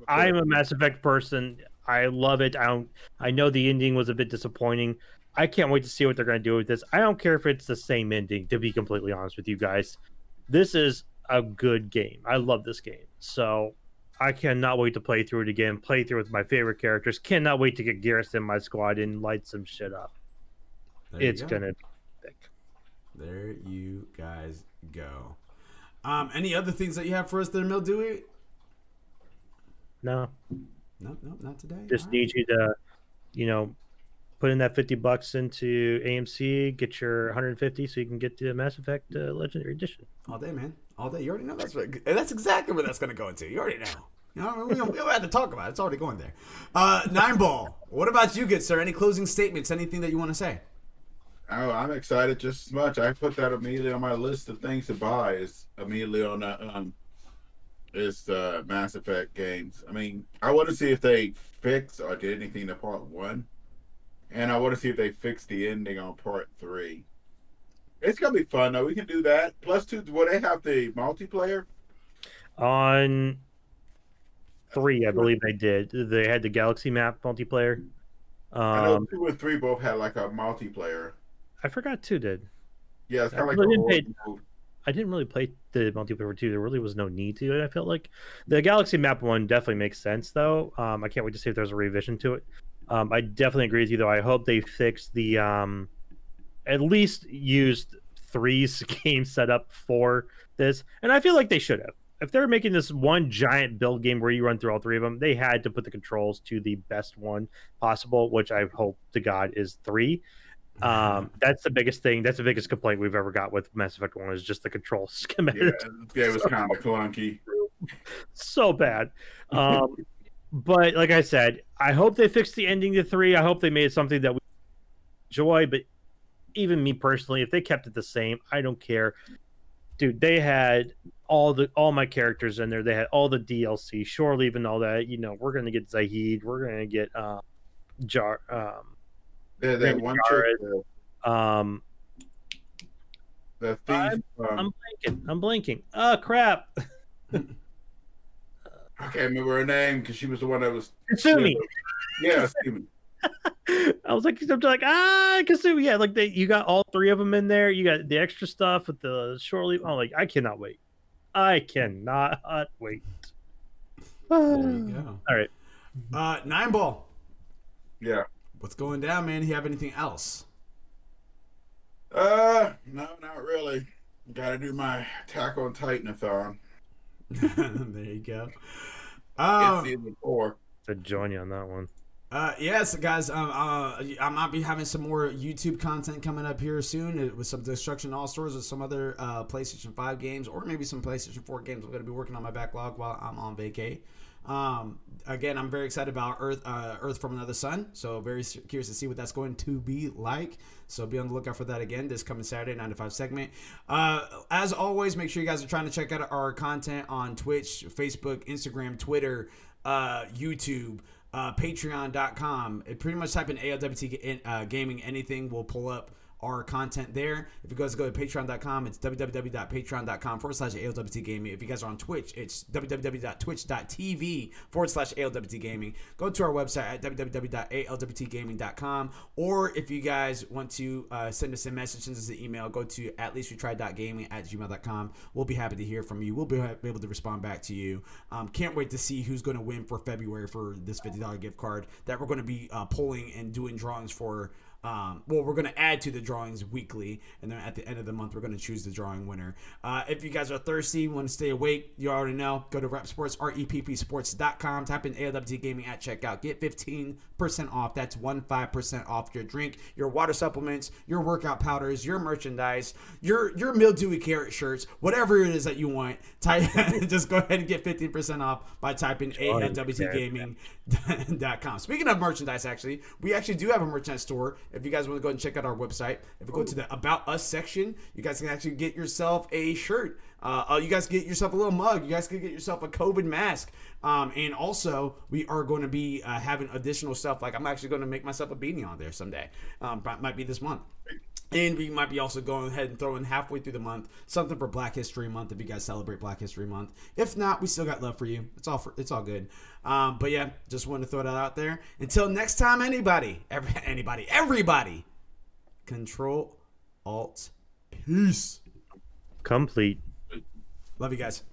I am a Mass Effect person. I love it. I know the ending was a bit disappointing. I can't wait to see what they're going to do with this. I don't care if it's the same ending, to be completely honest with you guys. This is a good game. I love this game. So I cannot wait to play through it again, play through with my favorite characters. Cannot wait to get Garrus in my squad and light some shit up. It's going to be thick. There you guys go. Any other things that you have for us there, Mildewy? No, not today. Just need you to, put in that $50 into AMC, get your 150 so you can get the Mass Effect Legendary Edition. All day, man. All day. You already know that's exactly where that's going to go into. You already know. You know, we don't have to talk about it. It's already going there. 9 Ball. What about you, good sir? Any closing statements? Anything that you want to say? Oh, I'm excited just as much. I put that immediately on my list of things to buy. Is immediately on that. Is Mass Effect games. I mean, I want to see if they fix or did anything to Part 1, and I want to see if they fixed the ending on Part 3. It's gonna be fun though. We can do that. Plus, two. Will they have the multiplayer? On 3, I believe they did. They had the Galaxy Map multiplayer. I know 2 and 3 both had like a multiplayer. I forgot 2 did. Yeah, it's kind of like I didn't really play the multiplayer for 2. There really was no need to. I felt like the Galaxy Map one definitely makes sense though. I can't wait to see if there's a revision to it. I definitely agree with you though. I hope they fix the at least used 3's game setup for this, and I feel like they should have. If they're making this one giant build game where you run through all 3 of them, they had to put the controls to the best one possible, which I hope to God is 3. That's the biggest thing. That's the biggest complaint we've ever got with Mass Effect 1 is just the control schematic. Yeah, it was kind of clunky. So bad. But like I said, I hope they fixed the ending to 3. I hope they made something that we enjoy. But even me personally, if they kept it the same, I don't care. Dude, they had all my characters in there. They had all the DLC, shore leave, and all that. You know, we're gonna get Zahid. We're gonna get Jar. That one chick, the thief. I'm blanking. Oh crap! I can't remember her name because she was the one that was Kasumi. Yeah, Kasumi. I was like, Kasumi. Yeah, like you got all 3 of them in there. You got the extra stuff with the shore leave. I'm like, I cannot wait. I cannot wait. There you go. All right. 9 Ball. Yeah. What's going down, man? Do you have anything else? No, not really. Got to do my Attack on Titanathon. There you go. It's season 4. To join you on that one. Yes, guys. I might be having some more YouTube content coming up here soon with some Destruction All Stars or some other PlayStation 5 games, or maybe some PlayStation 4 games. I'm going to be working on my backlog while I'm on vacay. Again, I'm very excited about Earth from Another Sun, so very curious to see what that's going to be like. So be on the lookout for that again this coming Saturday, 9 to 5 segment. As always, make sure you guys are trying to check out our content on Twitch, Facebook, Instagram, Twitter, YouTube, Patreon.com. Pretty much type in ALWT Gaming, anything will pull up our content there. If you guys go to patreon.com, it's www.patreon.com/ALWT Gaming. If you guys are on Twitch, it's www.twitch.tv/ALWT Gaming. Go to our website at www.ALWTgaming.com, or if you guys want to send us a message, send us an email, go to atleastwetried.gaming@gmail.com. We'll be happy to hear from you. We'll be able to respond back to you. Can't wait to see who's going to win for February for this $50 gift card that we're going to be pulling and doing drawings for. We're going to add to the drawings weekly, and then at the end of the month, we're going to choose the drawing winner. If you guys are thirsty, want to stay awake, you already know, go to Rep Sports, REPPsports.com, type in ALWT Gaming at checkout, get 15% off. That's 15% off your drink, your water supplements, your workout powders, your merchandise, your mildewy carrot shirts, whatever it is that you want. Just go ahead and get 15% off by typing ALWTgaming.com. Speaking of merchandise, we actually do have a merchandise store. If you guys want to go and check out our website, if you go to the About Us section, you guys can actually get yourself a shirt. You guys get yourself a little mug. You guys can get yourself a COVID mask. And also, we are going to be having additional stuff. Like, I'm actually going to make myself a beanie on there someday. Might be this month. And we might be also going ahead and throwing halfway through the month something for Black History Month if you guys celebrate Black History Month. If not, we still got love for you. It's all good. But yeah, just wanted to throw that out there. Until next time, everybody, Control Alt Peace. Complete. Love you guys.